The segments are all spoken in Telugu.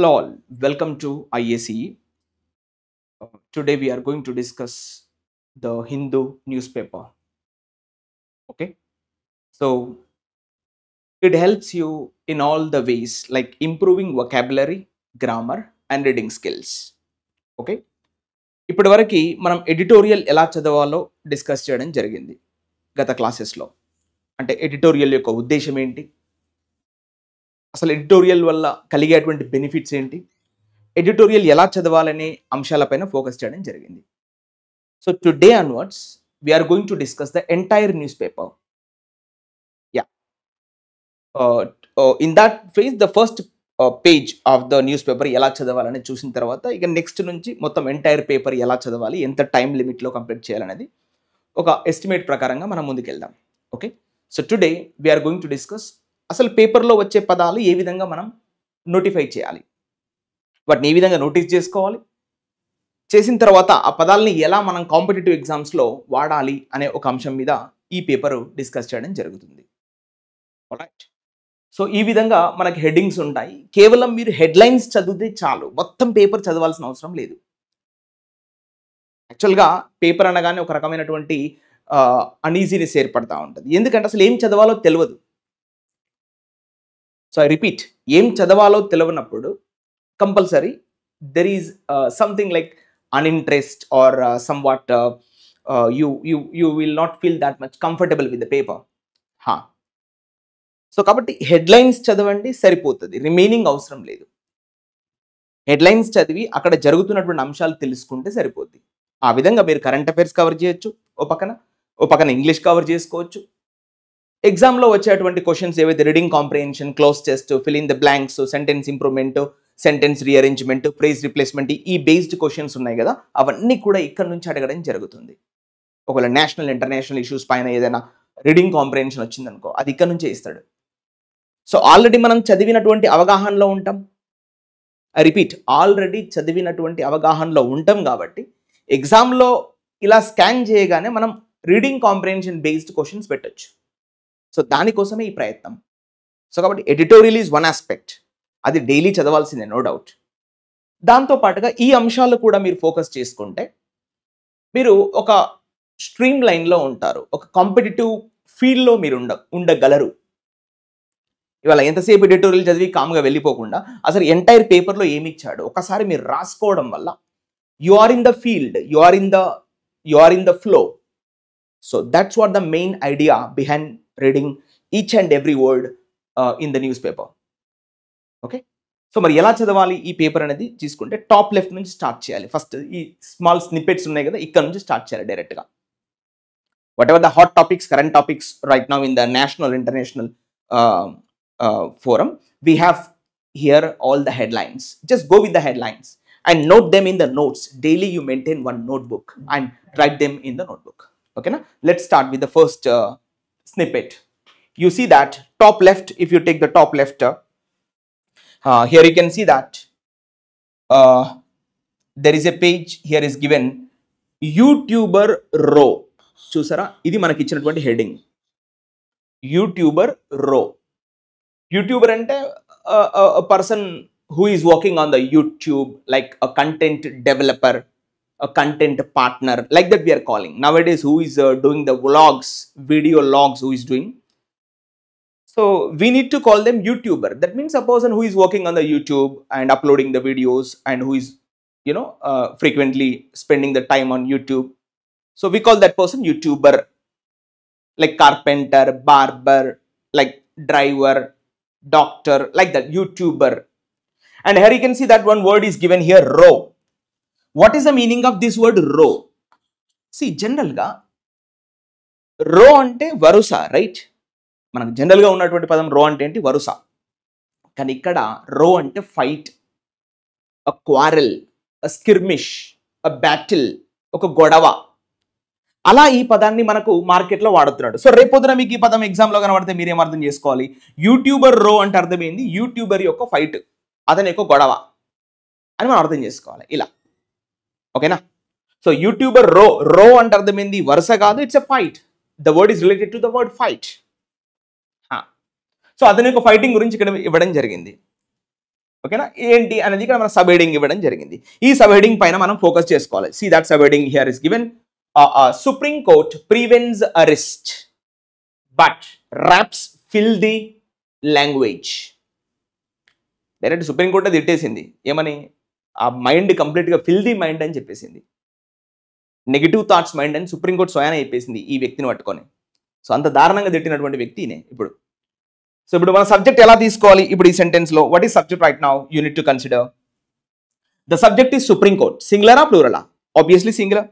Hello all, welcome to IACE. Today we are going to discuss the Hindu newspaper. Okay, so it helps you in all the ways like improving vocabulary, grammar and reading skills. Okay, ఇప్పటివరకు మనం ఎడిటోరియల్ ఎలా చదవాలో డిస్కస్ చేయడం జరిగింది గత క్లాసెస్లో. అంటే ఎడిటోరియల్ యొక్క ఉద్దేశం ఏంటి, అసలు ఎడిటోరియల్ వల్ల కలిగేటువంటి బెనిఫిట్స్ ఏంటి, ఎడిటోరియల్ ఎలా చదవాలనే అంశాలపైన ఫోకస్ చేయడం జరిగింది. So today onwards we are going to discuss the entire news paper. Yeah, in that phase the first page of the news paper ఎలా చదవాలని చూసిన తర్వాత ఇక నెక్స్ట్ నుంచి మొత్తం ఎంటైర్ పేపర్ ఎలా చదవాలి, ఎంత టైం లిమిట్లో కంప్లీట్ చేయాలనేది ఒక ఎస్టిమేట్ ప్రకారంగా మనం ముందుకెళ్దాం. Okay, so today we are going to discuss అసలు పేపర్లో వచ్చే పదాలు ఏ విధంగా మనం నోటిఫై చేయాలి, వాటిని ఏ విధంగా నోటీస్ చేసుకోవాలి, చేసిన తర్వాత ఆ పదాలని ఎలా మనం కాంపిటేటివ్ ఎగ్జామ్స్లో వాడాలి అనే ఒక అంశం మీద ఈ పేపర్ డిస్కస్ చేయడం జరుగుతుంది. రైట్, సో ఈ విధంగా మనకి హెడ్డింగ్స్ ఉంటాయి. కేవలం మీరు హెడ్లైన్స్ చదివితే చాలు, మొత్తం పేపర్ చదవాల్సిన అవసరం లేదు. యాక్చువల్గా పేపర్ అనగానే ఒక రకమైనటువంటి అన్ఈజీనెస్ ఏర్పడతా ఉంటుంది, ఎందుకంటే అసలు ఏం చదవాలో తెలియదు. సో ఐ రిపీట్, ఏం చదవాలో తెలియనప్పుడు compulsory there is something like uninterest or somewhat you will not feel that much comfortable with the paper. So కాబట్టి హెడ్లైన్స్ చదవండి సరిపోతుంది, రిమైనింగ్ అవసరం లేదు. హెడ్లైన్స్ చదివి అక్కడ జరుగుతున్నటువంటి అంశాలు తెలుసుకుంటే సరిపోద్ది. ఆ విధంగా మీరు కరెంట్ అఫైర్స్ కవర్ చేయొచ్చు, ఓ పక్కన ఇంగ్లీష్ కవర్ చేసుకోవచ్చు. ఎగ్జామ్లో వచ్చేటువంటి క్వశ్చన్స్ ఏవైతే reading comprehension, cloze test, fill in the blanks, sentence improvement, sentence rearrangement, phrase replacement, ఈ బేస్డ్ క్వశ్చన్స్ ఉన్నాయి కదా, అవన్నీ కూడా ఇక్కడ నుంచి అడగడం జరుగుతుంది. ఒకవేళ నేషనల్ ఇంటర్నేషనల్ ఇష్యూస్ పైన ఏదైనా రీడింగ్ కాంప్రిహెన్షన్ వచ్చిందనుకో, అది ఇక్కడ నుంచే ఇస్తాడు. సో ఆల్రెడీ మనం చదివినటువంటి అవగాహనలో ఉంటాం. ఐ రిపీట్, ఆల్రెడీ చదివినటువంటి అవగాహనలో ఉంటాం కాబట్టి ఎగ్జామ్లో ఇలా స్కాన్ చేయగానే మనం రీడింగ్ కాంప్రిహెన్షన్ బేస్డ్ క్వశ్చన్స్ పెట్టచ్చు. సో దానికోసమే ఈ ప్రయత్నం. సో కాబట్టి ఎడిటోరియల్ ఈజ్ వన్ ఆస్పెక్ట్, అది డైలీ చదవాల్సిందే, నో డౌట్. దాంతోపాటుగా ఈ అంశాలు కూడా మీరు ఫోకస్ చేసుకుంటే మీరు ఒక స్ట్రీమ్ లైన్లో ఉంటారు, ఒక కాంపిటేటివ్ ఫీల్డ్లో మీరు ఉండగలరు. ఇవాళ ఎంతసేపు ఎడిటోరియల్ చదివి కామ్గా వెళ్ళిపోకుండా అసలు ఎంటైర్ పేపర్లో ఏమి ఇచ్చాడు ఒకసారి మీరు రాసుకోవడం వల్ల you are in the field, you are in the flow. So that's what the main idea behind reading each and every word in the news paper. Okay, so మరి ఎలా చదవాలి ఈ పేపర్ అనేది తీసుకుంటే టాప్ లెఫ్ట్ నుంచి స్టార్ట్ చేయాలి. ఫస్ట్ ఈ స్మాల్ స్నిప్పెట్స్ ఉన్నాయి కదా, ఇక్కడ నుంచి స్టార్ట్ చేయాలి డైరెక్ట్గా. Whatever the hot topics, current topics right now in the national international forum, we have here all the headlines. Just go with the headlines and note them in the notes. Daily you maintain one notebook and write them in the notebook. Okay, now let's start with the first snippet. You see that top left, if you take the top left, here you can see that there is a page here is given YouTuber row. Chusara, idi manaki icchinatuvanti heading YouTuber row. YouTuber ante a person who is working on the YouTube, like a content developer, a content partner, like that we are calling nowadays, who is doing the vlogs, video logs, who is doing. So we need to call them YouTuber. That means a person who is working on the YouTube and uploading the videos and who is frequently spending the time on YouTube. So we call that person YouTuber. Like carpenter, barber, like driver, doctor, like that, YouTuber. And here you can see that one word is given here, row. What is the meaning of this word row? See, general ga row ante varusa, right? Manaku general ga unnatuvanti padam row ante enti varusa. Kani ikkada row ante fight, a quarrel, a skirmish, a battle, oka godava. అలా ఈ పదాన్ని మనకు మార్కెట్లో వాడుతున్నాడు. సో రేపొద్దున మీకు ఈ పదం ఎగ్జామ్లో కనబడితే మీరేం అర్థం చేసుకోవాలి? యూట్యూబర్ రో అంటే అర్థమైంది యూట్యూబర్ యొక్క ఫైట్, అతని యొక్క గొడవ అని మనం అర్థం చేసుకోవాలి ఇలా. ఓకేనా? సో యూట్యూబర్ రో అంటే అర్థమైంది వరుస కాదు, it's a fight. The word is related to the word fight. So అతని యొక్క ఫైటింగ్ గురించి ఇక్కడ ఇవ్వడం జరిగింది. ఓకేనా, ఏంటి అనేది ఇక్కడ మనం సబ్ హెడింగ్ ఇవ్వడం జరిగింది. ఈ సబ్ హెడింగ్ పైన మనం ఫోకస్ చేసుకోవాలి. See that sub heading here is given. Supreme court prevents arrest but raps filthy language. Direct supreme కోర్టే తిట్టేసింది ఏమని, ఆ మైండ్ కంప్లీట్గా ఫిల్దీ మైండ్ అని చెప్పేసింది, నెగిటివ్ థాట్స్ మైండ్ అని సుప్రీంకోర్టు స్వయాన చెప్పేసింది ఈ వ్యక్తిని పట్టుకొని. సో అంత దారుణంగా తిట్టినటువంటి వ్యక్తినే ఇప్పుడు. సో ఇప్పుడు మన సబ్జెక్ట్ ఎలా తీసుకోవాలి ఇప్పుడు ఈ సెంటెన్స్లో? What is subject right now? You need to consider the subject is supreme court. సింగులరా ప్లూరలా? Obviously singular.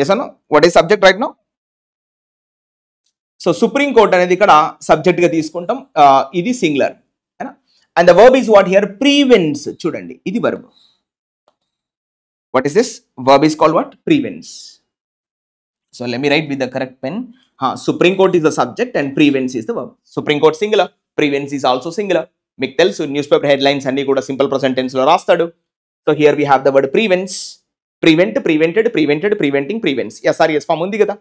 ఎస్ అన్న, what is subject right now? So supreme court అనేది ఇక్కడ సబ్జెక్ట్గా తీసుకుంటాం, ఇది singular. And the verb is what here? Prevents. చూడండి ఇది verb. What is this? Verb is called what? Prevents. So let me write with the correct pen. Supreme Court is the subject and prevents is the verb. Supreme Court singular, prevents is also singular. మీకు తెలుసు న్యూస్ పేపర్ హెడ్లైన్స్ అన్ని కూడా సింపుల్ ప్రెజెంట్ టెన్స్ లో రాస్తాడు. So here we have the word prevents. Prevent, prevented, prevented, preventing, prevents. S form ఉంది కదా.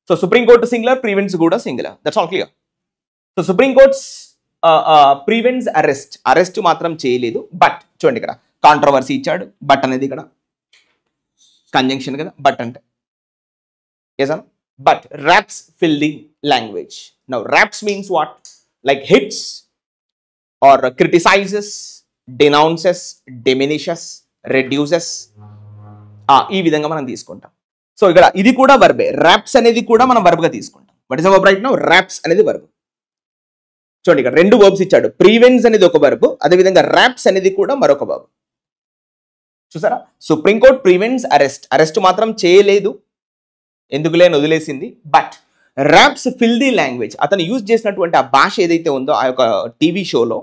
So supreme court singular, prevents కూడా singular. That's all clear. So supreme courts prevents arrest, arrest మాత్రం చేయలేదు. బట్ చూడండి ఇక్కడ కాంట్రవర్సీ ఇచ్చాడు. బట్ అనేది ఇక్కడ కంజంక్షన్ కదా, బట్ అంటే. ఎస్ అన్న, but raps filthy language. Now raps means what? Like hits or criticises, denounces, diminishes, reduces, ఈ విధంగా మనం తీసుకుంటాం. సో ఇక్కడ ఇది కూడా వర్బే. ర్యాప్స్ అనేది కూడా మనం వర్బ్గా తీసుకుంటాం. What is verb right now? Wraps అనేది వర్బ్. చూడండి ఇక్కడ రెండు వర్బ్స్ ఇచ్చాడు. ప్రివెన్స్ అనేది ఒక వర్బ్, అదేవిధంగా ర్యాప్స్ అనేది కూడా మరొక వర్బ్. చూసారా? Supreme court prevents arrest, arrest మాత్రం చేయలేదు, ఎందుకులే అని వదిలేసింది. But raps filthy language, అతను యూజ్ చేసినటువంటి ఆ భాష ఏదైతే ఉందో ఆ యొక్క టీవీ షోలో,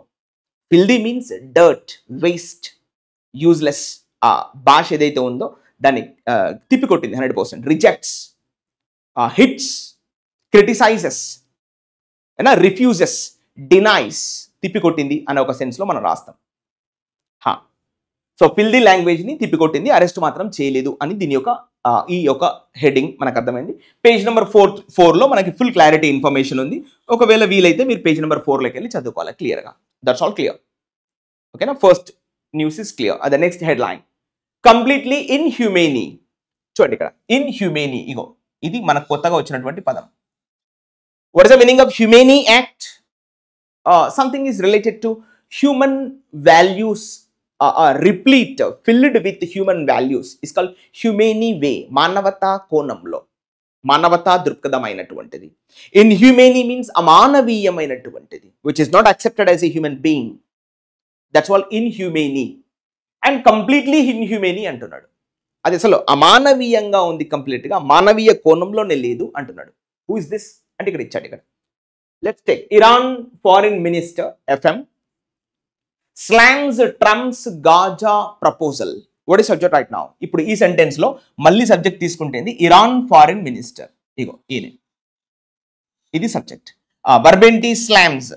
filthy means dirt, waste, useless. ఆ భాష ఏదైతే ఉందో దాన్ని తిప్పికొట్టింది 100%. Rejects, hits, criticises, refuses, denies, తిప్పికొట్టింది అనే ఒక సెన్స్లో మనం రాస్తాం. సో ఫిల్ ది లాంగ్వేజ్ని తిప్పికొట్టింది, అరెస్ట్ మాత్రం చేయలేదు అని దీని యొక్క ఈ యొక్క హెడ్డింగ్ మనకు అర్థమైంది. పేజ్ నెంబర్ 4లో మనకి ఫుల్ క్లారిటీ ఇన్ఫర్మేషన్ ఉంది. ఒకవేళ వీలైతే మీరు పేజ్ నెంబర్ 4లోకి వెళ్ళి చదువుకోవాలి క్లియర్గా. That's all clear. ఓకేనా? First news is clear. The next headline, completely inhumane. చూడండి ఇక్కడ ఇన్హ్యూమేనీ, ఇగో ఇది మనకు కొత్తగా వచ్చినటువంటి పదం. What is the meaning of humane act? Something is related to human values, replete, filled with human values is called humane way. మానవతా కోణంలో, మానవతా దృక్పథమైనటువంటిది. ఇన్హ్యూమేనీ మీన్స్ అమానవీయమైనటువంటిది, which is not accepted as a human being. That's all inhumane. And completely inhumane అంటున్నాడు. అది అసలు అమానవీయంగా ఉంది, కంప్లీట్గా మానవీయ కోణంలోనే లేదు అంటున్నాడు. హూ ఇస్ దిస్ అంటే ఇక్కడ ఇచ్చాడు. ఇక్కడ let's take Iran foreign minister FM slams Trump's Gaza proposal. What is subject right now? ఇప్పుడు ఈ సెంటెన్స్ లో మళ్ళీ సబ్జెక్ట్ తీసుకుంటేంది ఇరాన్ ఫారిన్ మినిస్టర్. ఇగో ఈయన, ఇది సబ్జెక్ట్. వర్బ్ ఏంటి? స్లామ్స్.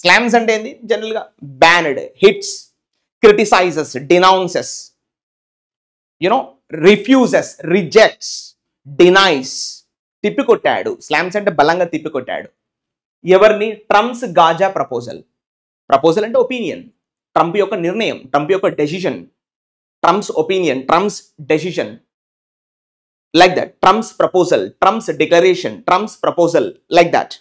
స్లామ్స్ అంటే ఏంది? జనరల్ గా banned, hits, criticises, denounces, you know refuses, rejects, denies, తిప్పికొట్టాడు. స్లామ్స్ అంటే బలంగా తిప్పికొట్టాడు. ఎవరిని? Trump's Gaza proposal. ప్రపోజల్ అంటే ఒపీనియన్, ట్రంప్ యొక్క నిర్ణయం, ట్రంప్ యొక్క decision, Trump's opinion, Trump's decision, like that. Trump's proposal, Trump's declaration, Trump's proposal, like that.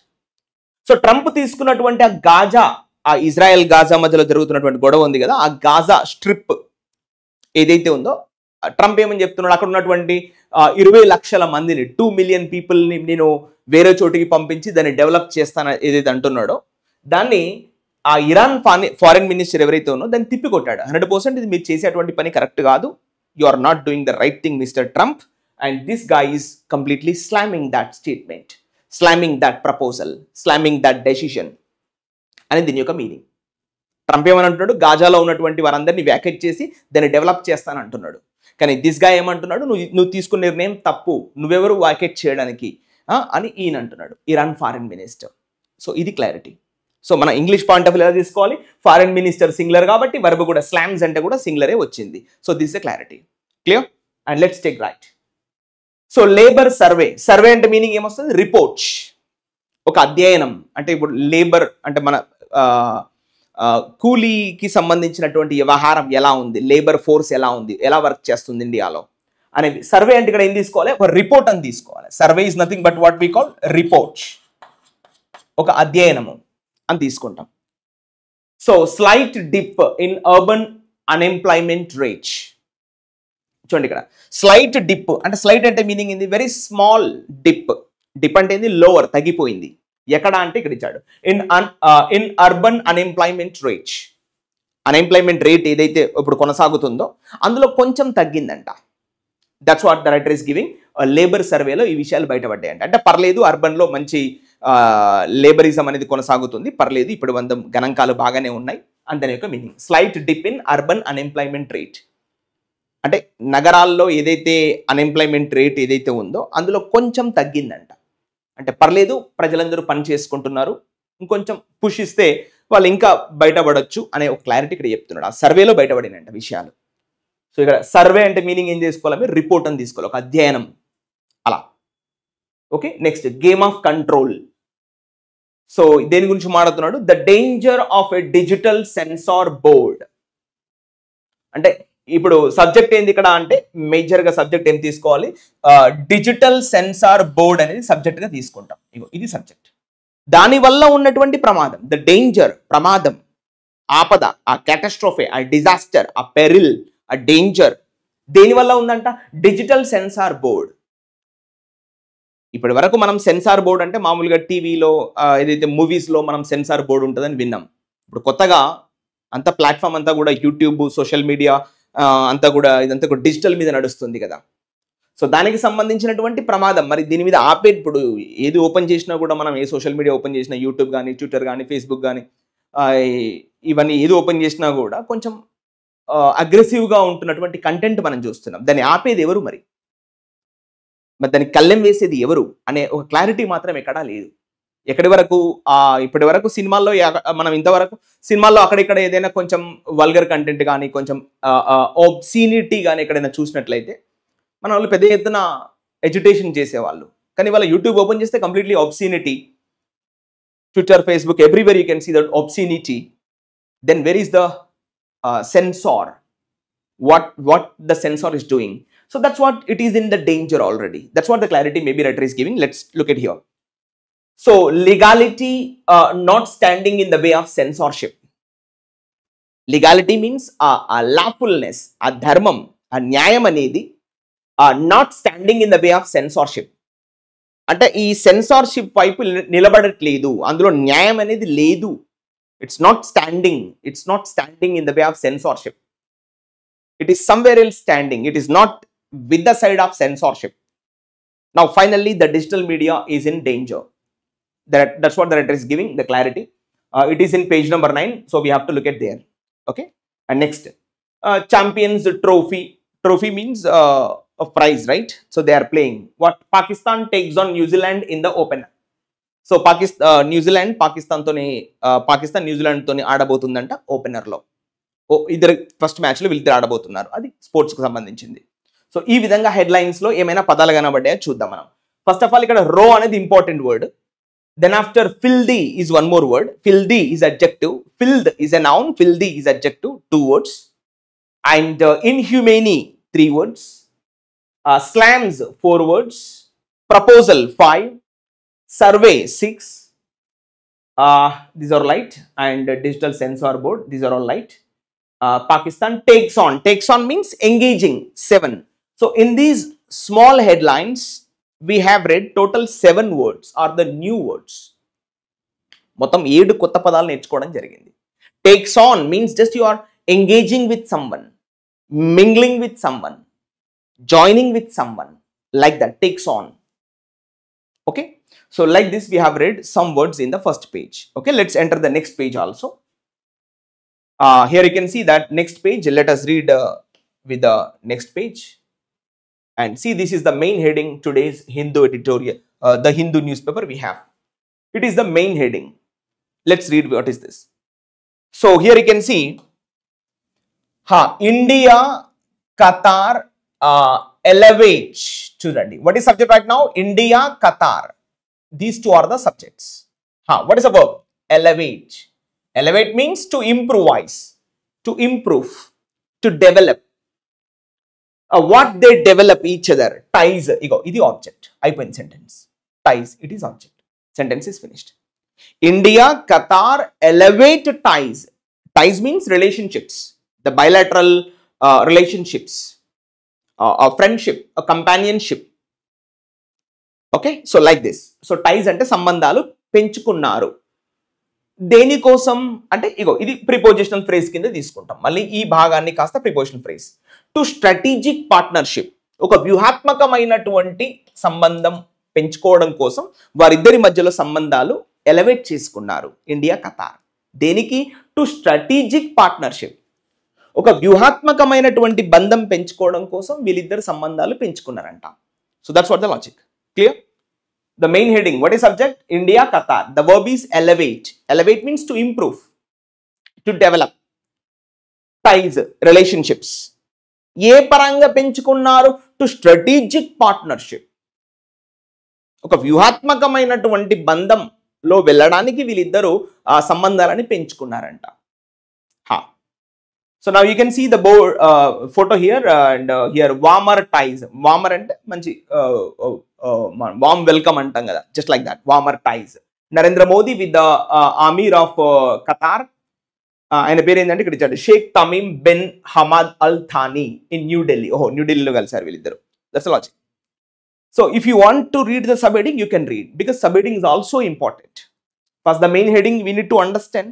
So Trump తీసుకున్నటువంటి ఆ గాజా, ఆ ఇజ్రాయెల్ గాజా మధ్యలో జరుగుతున్నటువంటి గొడవ ఉంది కదా, ఆ గాజా స్ట్రిప్ ఏదైతే ఉందో, ట్రంప్ ఏమని చెప్తున్నాడు? అక్కడ ఉన్నటువంటి 20 లక్షల మందిని, 2 మిలియన్ పీపుల్ని నేను వేరే చోటికి పంపించి దాన్ని డెవలప్ చేస్తాను ఏదైతే అంటున్నాడో, దాన్ని ఆ ఇరాన్ ఫారిన్ మినిస్టర్ ఎవరైతే ఉన్నో దాన్ని తిప్పికొట్టాడు. 100% ఇది మీరు చేసేటువంటి పని కరెక్ట్ కాదు, you are not doing the right thing mister Trump. And this guy is completely slamming that statement, slamming that proposal, slamming that decision అని దీని యొక్క మీనింగ్. ట్రంప్ ఏమని అంటున్నాడు? గాజాలో ఉన్నటువంటి వారందరినీ వ్యాకేట్ చేసి దాన్ని డెవలప్ చేస్తాను అంటున్నాడు. కానీ దిస్ guy ఏమంటున్నాడు? నువ్వు తీసుకున్న నిర్ణయం తప్పు, నువ్వెవరు వ్యాకేట్ చేయడానికి అని ఈయన అంటున్నాడు, ఇరాన్ ఫారిన్ మినిస్టర్. సో ఇది క్లారిటీ. సో మన ఇంగ్లీష్ పాయింట్ ఆఫ్ వ్యూ ఎలా తీసుకోవాలి? ఫారిన్ మినిస్టర్ సింగులర్ కాబట్టి వర్బ్ కూడా స్లామ్స్ అంటే కూడా సింగులరే వచ్చింది. So this the clarity. Clear? And let's take right. So labour survey. Survey అంటే మీనింగ్ ఏమొస్తుంది? రిపోర్ట్, ఒక అధ్యయనం. అంటే ఇప్పుడు లేబర్ అంటే మన కూలీకి సంబంధించినటువంటి వ్యవహారం ఎలా ఉంది, లేబర్ ఫోర్స్ ఎలా ఉంది, ఎలా వర్క్ చేస్తుంది ఇండియాలో అనేది. సర్వే అంటే ఇక్కడ ఏం తీసుకోవాలి, ఒక రిపోర్ట్ అని తీసుకోవాలి. Survey is nothing but what we call report, ఒక అధ్యయనము అని తీసుకుంటాం. So slight dip in urban unemployment rate. చూడండి ఇక్కడ స్లైట్ డిప్ అంటే, స్లైట్ అంటే మీనింగ్ ఏంది, వెరీ స్మాల్ డిప్. డిప్ అంటే ఏంది, లోవర్, తగ్గిపోయింది. ఎక్కడ అంటే ఇక్కడ ఇచ్చాడు, in urban unemployment rate. Unemployment rate ఏదైతే ఇప్పుడు కొనసాగుతుందో అందులో కొంచెం తగ్గిందంట. That's what the writer is giving. Labour సర్వేలో ఈ విషయాలు బయటపడ్డాయంట. అంటే పర్లేదు, అర్బన్లో మంచి లేబరిజం అనేది కొనసాగుతుంది, పర్లేదు, ఇప్పుడు గణాంకాలు బాగానే ఉన్నాయి అంతనే యొక్క meaning. Slight dip in urban unemployment rate అంటే నగరాల్లో ఏదైతే అన్ఎంప్లాయ్మెంట్ రేట్ ఏదైతే ఉందో అందులో కొంచెం తగ్గిందంట. అంటే పర్లేదు, ప్రజలందరూ పని చేసుకుంటున్నారు, ఇంకొంచెం పుష్ ఇస్తే వాళ్ళు ఇంకా బయటపడొచ్చు అనే ఒక క్లారిటీ ఇక్కడ చెప్తున్నాడు. ఆ సర్వేలో బయటపడినంట విషయాలు. సో ఇక్కడ సర్వే అంటే మీనింగ్ ఏం చేసుకోవాలి, మీరు రిపోర్ట్ అని తీసుకోవాలి, ఒక అధ్యయనం అలా. Okay, next game of control. So దేని గురించి మాట్లాడుతున్నాడు, the danger of a digital censor board. అంటే ఇప్పుడు సబ్జెక్ట్ ఏంది ఇక్కడ అంటే, మేజర్గా సబ్జెక్ట్ ఏం తీసుకోవాలి, డిజిటల్ సెన్సార్ బోర్డ్ అనేది సబ్జెక్ట్గా తీసుకుంటాం. ఇది సబ్జెక్ట్. దానివల్ల ఉన్నటువంటి ప్రమాదం, ద డేంజర్, ప్రమాదం, ఆపద, ఆ క్యాటస్ట్రోఫే, ఆ డిజాస్టర్, ఆ పెరిల్, ఆ డేంజర్ దేనివల్ల ఉందంట, డిజిటల్ సెన్సార్ బోర్డ్. ఇప్పటి వరకు మనం సెన్సార్ బోర్డ్ అంటే మామూలుగా టీవీలో ఏదైతే మూవీస్లో మనం సెన్సార్ బోర్డు ఉంటుందని విన్నాం. ఇప్పుడు కొత్తగా అంత ప్లాట్ఫామ్ అంతా కూడా యూట్యూబ్, సోషల్ మీడియా అంతా కూడా ఇదంతా కూడా డిజిటల్ మీద నడుస్తుంది కదా. సో దానికి సంబంధించినటువంటి ప్రమాదం, మరి దీని మీద ఆపే, ఇప్పుడు ఏది ఓపెన్ చేసినా కూడా మనం, ఏ సోషల్ మీడియా ఓపెన్ చేసినా, యూట్యూబ్ కానీ, ట్విట్టర్ కానీ, ఫేస్బుక్ కానీ, ఇవన్నీ ఏది ఓపెన్ చేసినా కూడా కొంచెం అగ్రెసివ్గా ఉంటున్నటువంటి కంటెంట్ మనం చూస్తున్నాం. దాన్ని ఆపేది ఎవరు, మరి దానికి కళ్ళెం వేసేది ఎవరు అనే ఒక క్లారిటీ మాత్రం ఎక్కడా లేదు. ఎక్కడి వరకు ఇప్పటి వరకు సినిమాల్లో మనం ఇంతవరకు సినిమాల్లో అక్కడిక్కడ ఏదైనా కొంచెం వల్గర్ కంటెంట్ కానీ, కొంచెం ఆబ్సీనిటీ కానీ ఎక్కడైనా చూసినట్లయితే మన వాళ్ళు పెద్ద ఎత్తున ఎడ్యుటేషన్ చేసేవాళ్ళు. కానీ వాళ్ళ యూట్యూబ్ ఓపెన్ చేస్తే completely obscenity, Twitter, Facebook, everywhere you can see that obscenity. Then where is the censor, what the sensor is doing. So that's what it is in the danger already. That's what the clarity maybe writer is giving. Let's look at here. So legality not standing in the way of censorship. Legality means a lawfulness, a dharmam, a nyayam anedi not standing in the way of censorship. అంటే ఈ సెన్సార్షిప్ వైపు నిలబడట్లేదు, అందులో న్యాయం అనేది లేదు. It's not standing in the way of censorship. It is somewhere else standing. It is not with the side of censorship. Now finally the digital media is in danger. That's what the writer is giving the clarity. It is in page number 9, so we have to look at there. Okay, and next champions trophy. Trophy means a prize, right? So they are playing. What Pakistan takes on New Zealand in the opener. So New Zealand Pakistan New Zealand toni ఆడబోతుందంట ఓపెనర్ లో. ఇద్దరు ఫస్ట్ మ్యాచ్లో వీళ్ళిద్దరు ఆడబోతున్నారు, అది స్పోర్ట్స్కి సంబంధించింది. సో ఈ విధంగా హెడ్లైన్స్లో ఏమైనా పదాలు కనబడ్డాయో చూద్దాం మనం. ఫస్ట్ ఆఫ్ ఆల్ ఇక్కడ రో అనేది important word. Then after filthy is one more word. Filthy is adjective, filth is a noun, filthy is adjective, 2 words. And inhumane 3 words. Slams 4 words. Proposal 5. Survey 6. These are light. And digital sensor board, these are all light. Pakistan takes on means engaging, 7. So in these small headlines we have read total 7 words are the new words. మొత్తం 7 కొత్త పదాలు నేర్చుకోవడం జరిగింది. Takes on means just you are engaging with someone, mingling with someone, joining with someone, like that, takes on. Okay, so like this we have read some words in the first page. Okay, let's enter the next page also. Here you can see that next page. Let us read with the next page and see, this is the main heading today's Hindu editorial, the Hindu newspaper we have. It is the main heading. Let's read what is this. So here you can see India Qatar elevate. Chudandi, what is subject right now? India Qatar, these two are the subjects. What is the verb? Elevate. Elevate means to improvise, to improve, to develop. What they develop each other. Ties. Igo, ఇది object. అయిపోయింది sentence. Ties. It is object. Sentence is finished. India, Qatar elevate ties. Ties means relationships. The bilateral relationships. A friendship, a companionship. Okay. So like this. So ties అంటే సంబంధాలు పెంచుకున్నారు. దేనికోసం అంటే ఇగో ఇది ప్రిపోజిషనల్ ఫ్రేజ్ కింద తీసుకుంటాం. మళ్ళీ ఈ భాగాన్ని కాస్త prepositional phrase. To strategic partnership, ఒక వ్యూహాత్మకమైనటువంటి సంబంధం పెంచుకోవడం కోసం వారిద్దరి మధ్యలో సంబంధాలు ఎలివేట్ చేసుకున్నారు ఇండియా ఖతార్. దేనికి? టు స్ట్రాటజిక్ పార్ట్నర్షిప్, ఒక వ్యూహాత్మకమైనటువంటి బంధం పెంచుకోవడం కోసం వీళ్ళిద్దరు సంబంధాలు పెంచుకున్నారంట. So that's what the logic. Clear? The main heading, what is subject? India, Qatar. The verb is elevate. Elevate means to improve, to develop. Ties, relationships. ఏ పరంగా పెంచుకున్నారు? టు స్ట్రాటజిక్ పార్ట్నర్షిప్, ఒక వ్యూహాత్మకమైనటువంటి బంధంలో వెళ్ళడానికి వీళ్ళిద్దరూ ఆ సంబంధాలని పెంచుకున్నారంట. So now you can see the board photo here and here warmer ties. Warmer అంటే మంచి warm welcome అంటాం కదా, just like that, warmer ties. Narendra Modi with the Amir of Qatar. ఆయన పేరు ఏంటంటే ఇక్కడ ఇచ్చాడు, Sheikh Tamim bin Hamad Al Thani in New Delhi. ఓహో, న్యూ ఢిల్లీలో కలిసారు వీళ్ళిద్దరు. That's the logic. So if you want to read the subheading, you can read, because subheading is also important. First the main heading we need to understand,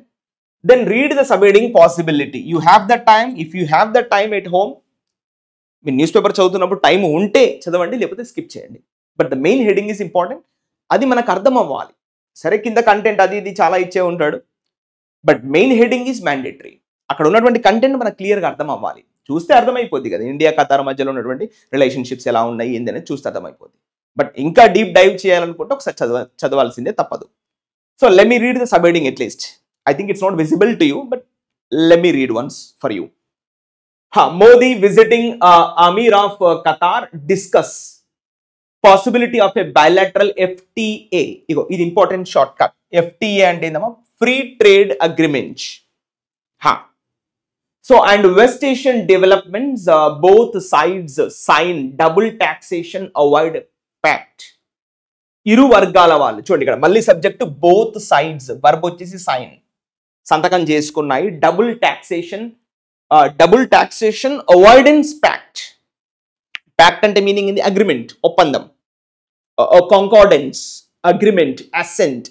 then read the subheading possibility. You have the time. If you have the time at home, me news paper చదువుతున్నప్పుడు టైం ఉంటే చదవండి, లేకపోతే స్కిప్ చేయండి. But the main heading is important. అది మనకు అర్థం అవ్వాలి. సరే, కింద కంటెంట్ అది ఇది చాలా ఇచ్చే ఉంటాడు, but main heading is mandatory. అక్కడ ఉన్నటువంటి కంటెంట్ మనకు క్లియర్గా అర్థం అవ్వాలి. చూస్తే అర్థమైపోద్ది కదా, ఇండియా ఖతార్ మధ్యలో ఉన్నటువంటి రిలేషన్షిప్స్ ఎలా ఉన్నాయి ఏంది అనేది చూస్తే అర్థమైపోద్ది. బట్ ఇంకా డీప్ డైవ్ చేయాలనుకుంటే ఒకసారి చదవాల్సిందే, తప్పదు. So let me read the subheading at least. I think it's not visible to you, but let me read once for you. Modi visiting Amir of Qatar discuss possibility of a bilateral FTA. This important shortcut. FTA and free trade agreement. So and West Asian developments, both sides sign double taxation avoid pact. ఇరు వర్గాల వాళ్ళు చూడండి, ఇక్కడ మళ్ళీ సబ్జెక్ట్ బోత్ సైడ్స్, వర్బ్ వచ్చేసి సైన్, సంతకం చేసుకున్నాయి. Double taxation avoidance pact. Pact అంటే మీనింగ్ ఇది అగ్రిమెంట్, ఒప్పందం. కాంకార్డెన్స్, అగ్రిమెంట్, అసెంట్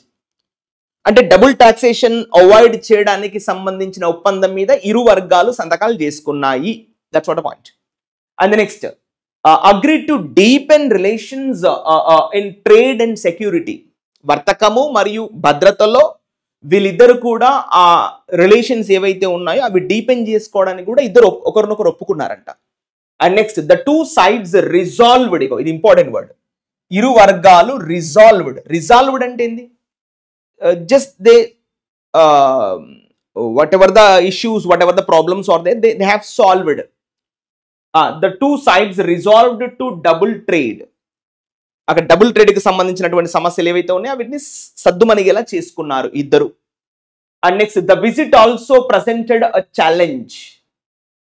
అంటే డబుల్ టాక్సేషన్ అవాయిడ్ చేయడానికి సంబంధించిన ఒప్పందం మీద ఇరు వర్గాలు సంతకాలు చేసుకున్నాయి. That's what the point. And the next, agree to deepen relations in trade and security. వర్తకము మరియు భద్రతలో వీళ్ళిద్దరు కూడా ఆ రిలేషన్స్ ఏవైతే ఉన్నాయో అవి డీపెన్ చేసుకోవడానికి కూడా ఇద్దరు ఒకరినొకరు ఒప్పుకున్నారంట. And next, the two sides resolved. ఇది ఇంపార్టెంట్ వర్డ్. ఇరు వర్గాలు రిజాల్వ్డ్. రిజాల్వ్డ్ అంటే ఏంది? Just they whatever the issues, whatever the problems are they have solved. The two sides resolved to double trade. అక్కడ డబుల్ ట్రేడ్కి సంబంధించినటువంటి సమస్యలు ఏవైతే ఉన్నాయో వీటిని సద్దుమణిగేలా చేసుకున్నారు ఇద్దరు. And next, the visit also presented a challenge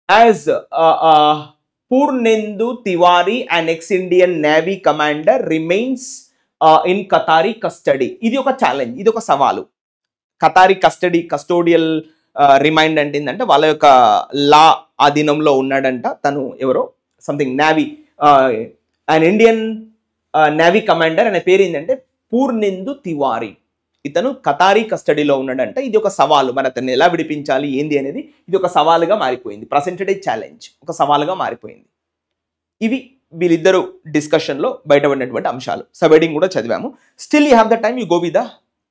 as Purnendu Tiwari and ex Indian navy commander remains in ఖతారీ custody. ఇది ఒక ఛాలెంజ్, ఇది ఒక సవాలు. ఖతారీ కస్టోడియల్ రిమైండ్ అంటే ఏంటంటే వాళ్ళ యొక్క లా ఆధీనంలో ఉన్నాడంట తను. ఎవరో something navy, and Indian navy commander అనే పేరు ఏంటంటే పూర్ణేందు తివారీ. ఇతను ఖతారీ కస్టడీలో ఉన్నాడంట. ఇది ఒక సవాలు, మరి అతన్ని ఎలా విడిపించాలి ఏంది అనేది ఇది ఒక సవాలుగా మారిపోయింది. ప్రెసెంటెడ్ ఏ ఛాలెంజ్, ఒక సవాలుగా మారిపోయింది. ఇవి వీళ్ళిద్దరు డిస్కషన్లో బయటపడినటువంటి అంశాలు. సబ్హెడింగ్ కూడా చదివాము. Still you have the time, you go with the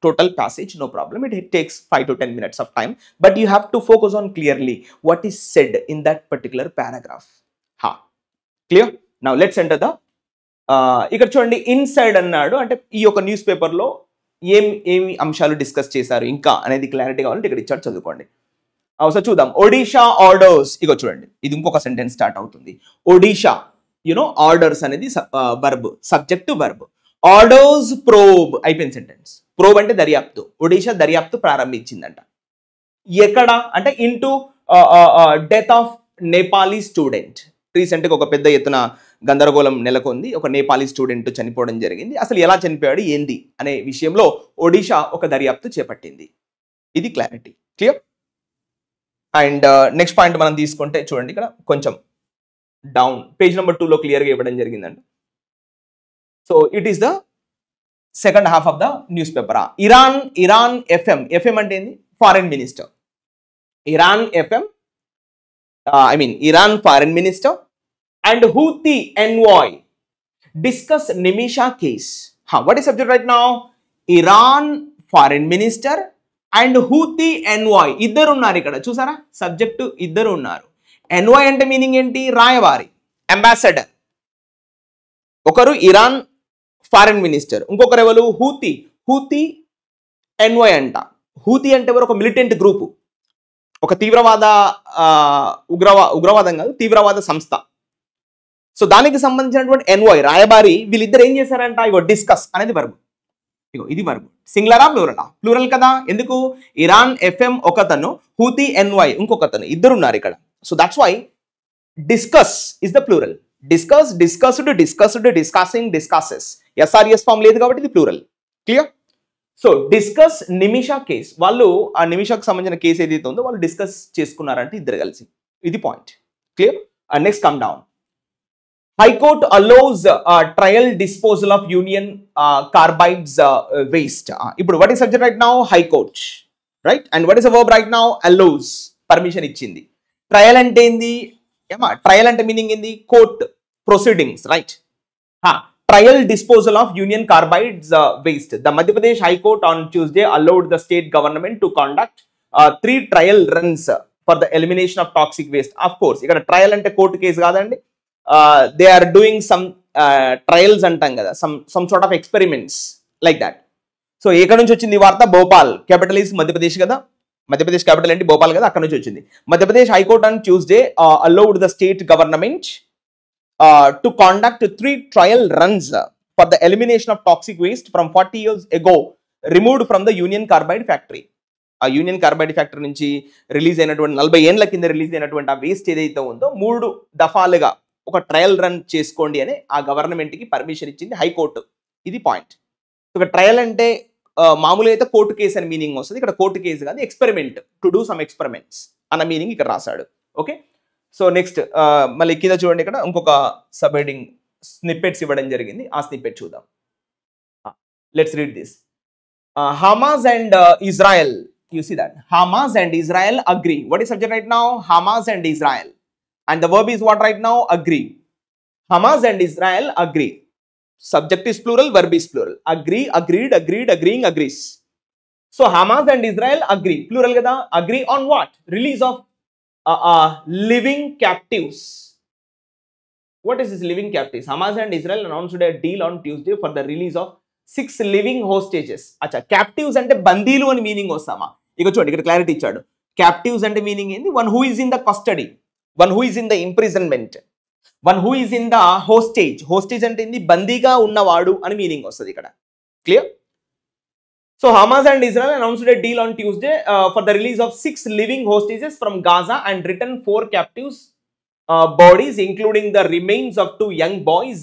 total passage, no problem. It takes 5 to 10 minutes of time, but you have to focus on clearly what is said in that particular paragraph. Clear? Now let's enter the ఇక్కడ చూడండి, ఇన్సైడ్ అన్నాడు అంటే ఈ యొక్క న్యూస్ పేపర్లో ఏమి అంశాలు డిస్కస్ చేశారు ఇంకా అనేది క్లారిటీ కావాలంటే ఇక్కడ ఇచ్చాడు, చదువుకోండి. ఒకసారి చూద్దాం. ఒడిషా ఆర్డర్స్. ఇగో చూడండి, ఇది ఇంకొక సెంటెన్స్ స్టార్ట్ అవుతుంది. ఒడిషా, ఆర్డర్స్ అనేది verb, subject verb. Orders probe అయిపోయింది సెంటెన్స్. ప్రోబ్ అంటే దర్యాప్తు. ఒడిషా దర్యాప్తు ప్రారంభించిందంట. ఎక్కడ అంటే into death of Nepali student. రీసెంట్గా ఒక పెద్ద ఎత్తున గందరగోళం నెలకొంది. ఒక నేపాలీ స్టూడెంట్ చనిపోవడం జరిగింది. అసలు ఎలా చనిపోయాడు ఏంది అనే విషయంలో ఒడిషా ఒక దర్యాప్తు చేపట్టింది. ఇది clarity. Clear? And next point మనం తీసుకుంటే చూడండి, ఇక్కడ కొంచెం డౌన్ పేజ్ నెంబర్ 2లో క్లియర్గా ఇవ్వడం జరిగిందండి. So it is the second half of the news paper. Iran FM అంటే ఏంది? Foreign minister. Iran FM, Iran foreign minister and Houthi envoy discuss Nimisha case. What is subject right now? Iran foreign minister and Houthi envoy. ఇద్దరు ఉన్నారు ఇక్కడ, చూసారా? సబ్జెక్టు ఇద్దరు ఉన్నారు. ఎన్వాయ్ అంటే మీనింగ్ ఏంటి? రాయబారి, అంబాసిడర్. ఒకరు ఇరాన్ ఫారెన్ మినిస్టర్, ఇంకొకరు ఎవరు? హూతీ ఎన్వాయ్ అంట. హూతీ అంటే ఎవరు? ఒక మిలిటెంట్ గ్రూపు, ఒక తీవ్రవాద ఉగ్రవాదం కాదు, తీవ్రవాద సంస్థ. సో దానికి సంబంధించినటువంటి ఎన్వాయ్ రాయబారి వీళ్ళిద్దరు ఏం చేశారంట? ఇగో డిస్కస్ అనేది వర్బ్. ఇగో ఇది వర్బ్. సింగులరా ప్లూరలా? ప్లూరల్ కదా. ఎందుకు? ఇరాన్ ఎఫ్ఎం ఒకతను, హూతీ ఎన్వాయ్ ఇంకొకతను, ఇద్దరు ఉన్నారు ఇక్కడ. So that's why discuss is the plural. Discussed, discussing, discusses. S or es form లేదు కాబట్టి ఇది plural. Clear? So discuss Nimisha case. వాళ్ళు ఆ నిమిషాకు సంబంధించిన కేసు ఏదైతే ఉందో వాళ్ళు డిస్కస్ చేసుకున్నారంటే ఇద్దరు కలిసి. ఇది point. Clear? Next come down. High Court allows trial disposal of Union Carbide's waste. ఇప్పుడు what is subject right now? High Court, right? And what is the verb right now? Allows, permission ఇచ్చింది. Trial అంటే ఏంది? Trial అంటే మీనింగ్ ఏంది? Court proceedings, right? Trial disposal of Union Carbide's waste. The Madhya Pradesh High Court on Tuesday allowed the state government to conduct 3 trial runs for the elimination of toxic waste. Of course, ఇక్కడ ట్రయల్ అంటే కోర్టు కేసు కాదండి. They are doing some trials అంటాం కదా, some sort of experiments like that. So ఎక్కడ నుంచి వచ్చింది ఈ వార్త? భోపాల్, క్యాపిటల్ ఈజ్ మధ్యప్రదేశ్ కదా, మధ్యప్రదేశ్ క్యాపిటల్ ఏంటి? భోపాల్ కదా, అక్కడ నుంచి వచ్చింది. Madhya Pradesh high court on Tuesday allowed the state government to conduct 3 trial runs for the elimination of toxic waste from 40 years ago removed from the Union Carbide factory. ఆ యూనియన్ కార్బైడ్ ఫ్యాక్టరీ నుంచి రిలీజ్ అయినటువంటి 40 ఏళ్ల కింద రిలీజ్ అయినటువంటి ఆ వేస్ట్ ఏదైతే ఉందో 3 దఫాలుగా ఒక ట్రయల్ రన్ చేసుకోండి అని ఆ గవర్నమెంట్కి పర్మిషన్ ఇచ్చింది హైకోర్టు. ఇది పాయింట్. ఒక ట్రయల్ అంటే మామూలుగా అయితే కోర్టు కేసు అని మీనింగ్ వస్తుంది. ఇక్కడ కోర్టు కేసు కాదు, experiment, to do some experiments అన్న మీనింగ్ ఇక్కడ రాశాడు. ఓకే. సో నెక్స్ట్ మళ్ళీ కింద చూడండి, ఇక్కడ ఇంకొక సబ్ హెడింగ్ స్నిప్పెట్స్ ఇవ్వడం జరిగింది. ఆ స్నిప్పెట్ చూద్దాం. Let's read this. Hamas and Israel. You see that? Hamas and Israel agree. What is subject right now? Hamas and Israel. And the verb is what right now? Agree. Hamas and Israel agree. Subject is plural, verb is plural. Agree, agreed, agreed, agreeing, agrees. So Hamas and Israel agree. Plural kada? Agree on what? Release of living captives. What is this living captives? Hamas and Israel announced a deal on Tuesday for the release of 6 living hostages. Acha, captives అంటే బందీలు అని మీనింగ్ వస్తామా? ఇక చూడండి, ఇక్కడ క్లారిటీ ఇచ్చాడు. క్యాప్టివ్స్ అంటే మీనింగ్ ఏంది? One who is in the custody, one who is in the imprisonment, one who is in the hostage. Hostage అంటే ఏంది? బందీగా ఉన్నవాడు అని మీనింగ్ వస్తుంది ఇక్కడ. Clear? So Hamas and Israel announced a deal on Tuesday for the release of 6 living hostages from Gaza and returned 4 captives bodies including the remains of 2 young boys,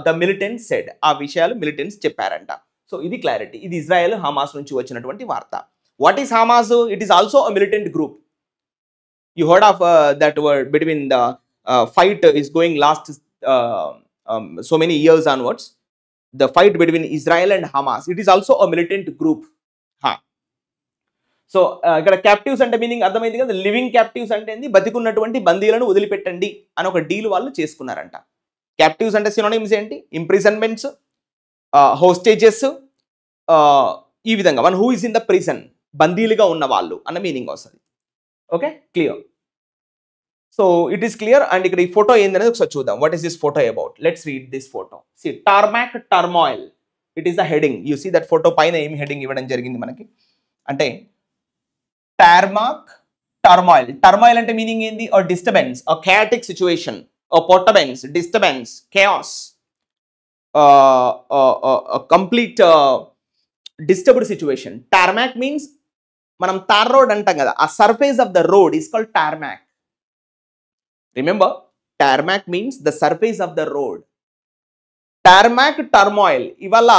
the militants said. ఆ విషయాలు మిలిటెంట్స్ చెప్పారంట. సో ఇది క్లారిటీ. ఇది ఇజ్రాయెల్ హమాస్ నుంచి వచ్చినటువంటి వార్త. What is Hamas? It is also a militant group. You heard of that word between the fight is going last so many years onwards. The fight between Israel and Hamas, it is also a militant group. So ఇక్కడ క్యాప్టివ్స్ అంటే మీనింగ్ అర్థమైంది కదా. లివింగ్ క్యాప్టివ్స్ అంటే ఏంది? బతికున్నటువంటి బందీలను వదిలిపెట్టండి అని ఒక డీల్ వాళ్ళు చేసుకున్నారంట. క్యాప్టివ్స్ అంటే సినోనిమ్స్ ఏంటి? ఇంప్రిజన్మెంట్స్, హోస్టేజెస్, ఈ విధంగా one who is in the prison, బందీలుగా ఉన్న వాళ్ళు అన్న మీనింగ్ వస్తుంది. Okay, clear? So it is clear. And ఇక్కడ ఈ ఫోటో ఏందనేది ఒకసారి చూద్దాం. What is this photo about? Let's read this photo. See, tarmac turmoil, it is the heading. You see that photo పైన ఏమి హెడింగ్ ఇవ్వడం జరిగింది మనకి అంటే టార్మాక్ టర్మాయిల్. టర్మాయిల్ అంటే మీనింగ్ ఏంది? a disturbance, a chaotic situation, a perturbance, disturbance, chaos, a complete disturbed situation. Tarmac means మనం తార్ రోడ్ అంటాం కదా, ఆ surface of the road is called tarmac. Remember, tarmac means the surface of the road. Tarmac, turmoil. ఇవాళ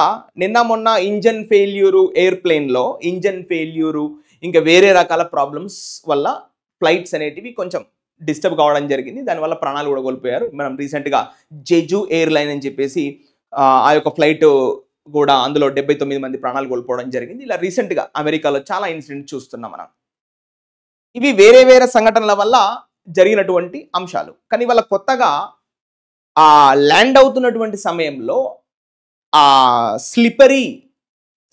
నిన్న మొన్న ఇంజన్ ఫెయిల్యూరు, ఎయిర్ప్లేన్లో ఇంజన్ ఫెయిల్యూరు, ఇంకా వేరే రకాల ప్రాబ్లమ్స్ వల్ల ఫ్లైట్స్ అనేటివి కొంచెం డిస్టర్బ్ కావడం జరిగింది. దానివల్ల ప్రాణాలు కూడా కోల్పోయారు. మనం రీసెంట్గా జెజు ఎయిర్లైన్ అని చెప్పేసి ఆ యొక్క ఫ్లైట్ కూడా అందులో 79 మంది ప్రాణాలు కోల్పోవడం జరిగింది. ఇలా రీసెంట్గా అమెరికాలో చాలా ఇన్సిడెంట్ చూస్తున్నాం మనం. ఇవి వేరే వేరే సంఘటనల వల్ల జరిగినటువంటి అంశాలు. కానీ వాళ్ళ కొత్తగా ఆ ల్యాండ్ అవుతున్నటువంటి సమయంలో ఆ స్లిపరీ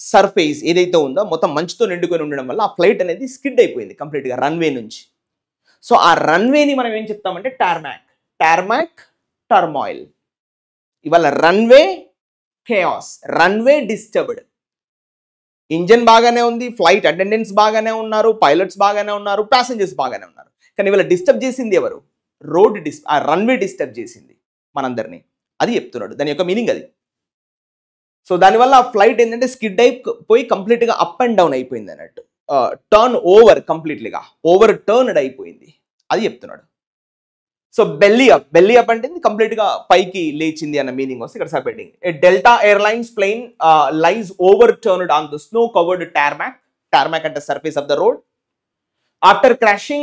సర్ఫేస్ ఏదైతే ఉందో మొత్తం మంచుతో నిండుకొని ఉండడం వల్ల ఆ ఫ్లైట్ అనేది స్కిడ్ అయిపోయింది కంప్లీట్గా రన్వే నుంచి. సో ఆ రన్వేని మనం ఏం చెప్తామంటే టార్మాక్. Tarmac, turmoil. ఇవాళ runway chaos, runway disturbed. Engine బాగానే ఉంది, ఫ్లైట్ అటెండెంట్స్ బాగానే ఉన్నారు, పైలట్స్ బాగానే ఉన్నారు, ప్యాసింజర్స్ బాగానే ఉన్నారు. కానీ ఇవాళ డిస్టర్బ్ చేసింది ఎవరు? రోడ్ ఆ రన్వే డిస్టర్బ్ చేసింది మనందరినీ. అది చెప్తున్నాడు, దాని యొక్క మీనింగ్ అది. సో దానివల్ల ఆ ఫ్లైట్ ఏంటంటే స్కిడ్ అయిపోయి కంప్లీట్గా అప్ అండ్ డౌన్ అయిపోయింది అన్నట్టు. టర్న్ ఓవర్, కంప్లీట్లీగా ఓవర్ టర్న్డ్ అయిపోయింది. అది చెప్తున్నాడు. So belly up, belly up అంటే కంప్లీట్గా పైకి లేచింది అన్న మీనింగ్ వస్తే ఇక్కడ subheading. Delta Airlines plane lies overturned on the snow covered tarmac. Tarmac అంటే surface of the road. After crashing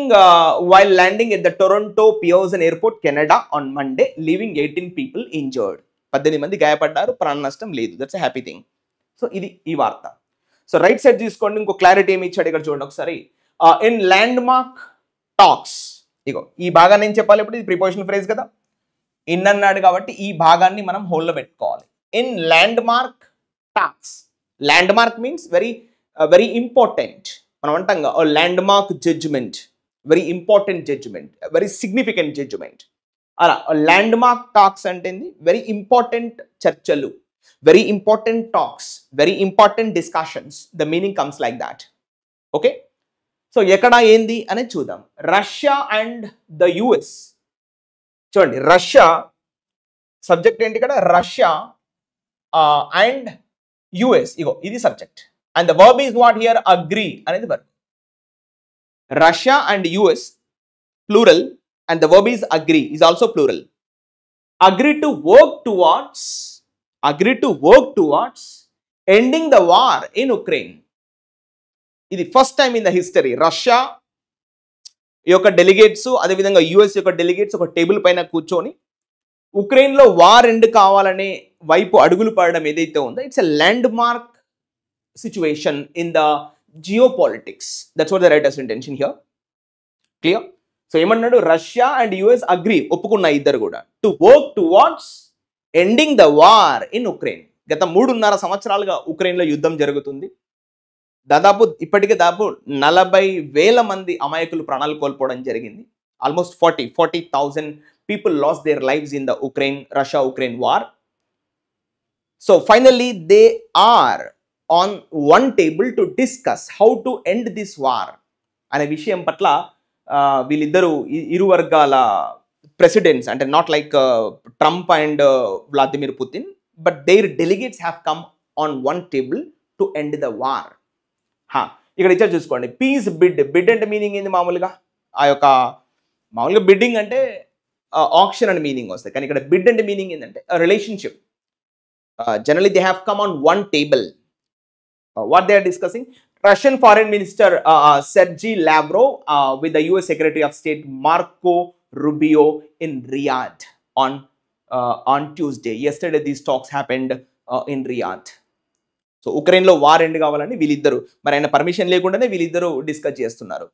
while landing at the Toronto Pearson Airport, Canada on Monday, leaving 18 people injured. 18 మంది గాయపడ్డారు, ప్రాణ నష్టం లేదు. That's a happy thing. So ఇది ఈ వార్త. సో రైట్ సైడ్ తీసుకోండి, ఇంకో క్లారిటీ ఏమి ఇచ్చాడు ఇక్కడ చూడండి ఒకసారి. In landmark talks. ఇగో ఈ భాగాన్ని ఏం చెప్పాలి ఇప్పుడు? ఇది ప్రిపోజిషన్ ఫ్రేజ్ కదా, ఇన్ అన్నాడు కాబట్టి ఈ భాగాన్ని మనం హోల్డ్లో పెట్టుకోవాలి. In landmark talks. Landmark means very important. మనం అంటాం landmark judgement, very important judgement, very significant judgement. అలా ల్యాండ్ మార్క్ టాక్స్ అంటే వెరీ ఇంపార్టెంట్ చర్చలు, very important talks, very important discussions. The meaning comes like that. Okay, so ఎక్కడ ఏంది అనేది చూద్దాం. Russia and the US. చూడండి, రష్యా సబ్జెక్ట్ ఏంటి ఇక్కడ? Russia and US. ఇగో ఇది subject. And the verb is what here? Agree అనేది verb. Russia and US plural, and the verb is agree is also plural. Agree to work towards ending the war in Ukraine. ఇది first time in the history Russia యొక్క డెలిగేట్స్, అదేవిధంగా యుఎస్ యొక్క డెలిగేట్స్ ఒక టేబుల్ పైన కూర్చొని ఉక్రెయిన్లో వార్ ఎండ్ కావాలనే వైపు అడుగులు పడడం ఏదైతే ఉందో, it's a land mark situation in the geopolitics. That's what the writer's intention here. Clear? So ఏమన్నాడు? రష్యా అండ్ యుఎస్ అగ్రీ, ఒప్పుకున్న ఇద్దరు కూడా, to work towards ending the war in Ukraine. గత 3.5 సంవత్సరాలుగా ఉక్రెయిన్లో యుద్ధం జరుగుతుంది. ఇప్పటికే దాదాపు 40,000 మంది అమాయకులు ప్రాణాలు కోల్పోవడం జరిగింది. Almost 40,000 people lost their lives in the Russia-Ukraine war. So finally they are on one table to discuss how to end this war అనే విషయం పట్ల వీళ్ళిద్దరు ఇరు వర్గాల ప్రెసిడెంట్స్, అంటే not like Trump and Vladimir Putin, but there delegates have come on one table to end the war. ఇక్కడ ఇచ్చారు చూసుకోండి, పీస్ బిడ్. బిడ్ అంటే మీనింగ్ ఏంది? మామూలుగా బిడ్డింగ్ అంటే ఆక్షన్ అని మీనింగ్ వస్తాయి, కానీ ఇక్కడ బిడ్ అంటే మీనింగ్ ఏంటంటే relationship. Generally they have come on one table. What they are discussing? Russian Foreign Minister Sergey Lavrov with the US Secretary of State Marco Rubio in Riyadh on Tuesday. Yesterday these talks happened in Riyadh. So Ukraine లో వార్ ఎండ్ కావాలని వీళ్ళిద్దరు, మరి ఆయన పర్మిషన్ లేకుండానే వీళ్ళిద్దరు డిస్కస్ చేస్తున్నారు.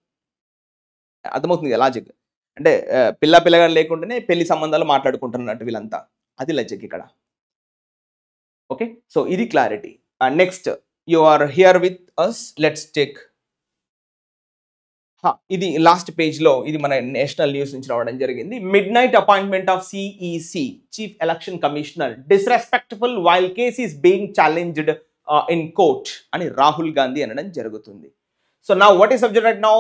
అర్థమవుతుంది లాజిక్ అంటే? పిల్లగా లేకుండానే పెళ్లి సంబంధాలు మాట్లాడుకుంటున్నట్టు వీళ్ళంతా. అది లాజిక్ ఇక్కడ. ఓకే, సో ఇది clarity. Next, you are here with us. Let's take ఇది లాస్ట్ పేజ్ లో, ఇది మన నేషనల్ న్యూస్ నుంచి రావడం జరిగింది. Mid night appointment of CEC chief election commissioner disrespectful while case is being challenged in court అని రాహుల్ గాంధీ అనడం జరుగుతుంది. సో నా what is subject right now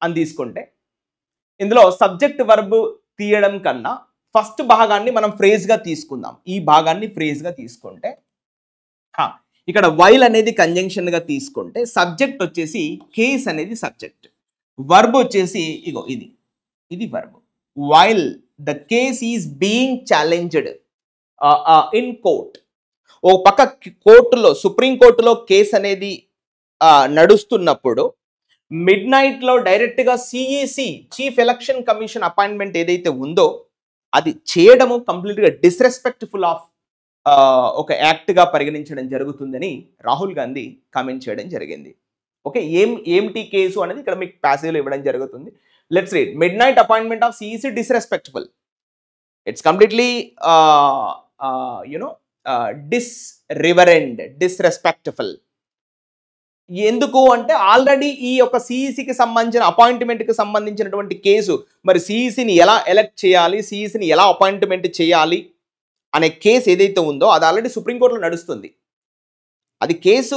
అని తీసుకుంటే, ఇందులో సబ్జెక్ట్ వర్బ్ తీయడం కన్నా ఫస్ట్ భాగాన్ని మనం ఫ్రేజ్ గా తీసుకుందాం. ఈ భాగాన్ని ఫ్రేజ్ గా తీసుకుంటే, ఇక్కడ వైల్ అనేది కంజంక్షన్ గా తీసుకుంటే సబ్జెక్ట్ వచ్చేసి కేస్ అనేది సబ్జెక్ట్, వర్బ్ వచ్చేసి ఇగో ఇది verb. While the case is being challenged in court. ఓ పక్క కోర్టులో, సుప్రీం కోర్టులో కేసు అనేది నడుస్తున్నప్పుడు మిడ్ నైట్ లో డైరెక్ట్ గా CEC, chief election commission appointment ఏదైతే ఉందో అది చేయడము కంప్లీట్ గా డిస్రెస్పెక్ట్ఫుల్ ఆఫ్ ఒక యాక్ట్ గా పరిగణించడం జరుగుతుందని రాహుల్ గాంధీ కామెంట్ చేయడం జరిగింది. ఓకే, ఏమిటి కేసు అనేది ఇక్కడ మీకు ప్యాసేజ్లో ఇవ్వడం జరుగుతుంది. Let's read. Midnight appointment of CEC disrespectful. It's completely disreverent, disrespectful. ఎందుకు అంటే ఆల్రెడీ ఈ యొక్క సిఈసికి సంబంధించిన అపాయింట్మెంట్కి సంబంధించినటువంటి కేసు, మరి సిఈసిని ఎలా ఎలక్ట్ చేయాలి, సిఈసిని ఎలా అపాయింట్మెంట్ చేయాలి అనే కేసు ఏదైతే ఉందో అది ఆల్రెడీ సుప్రీంకోర్టులో నడుస్తుంది. అది కేసు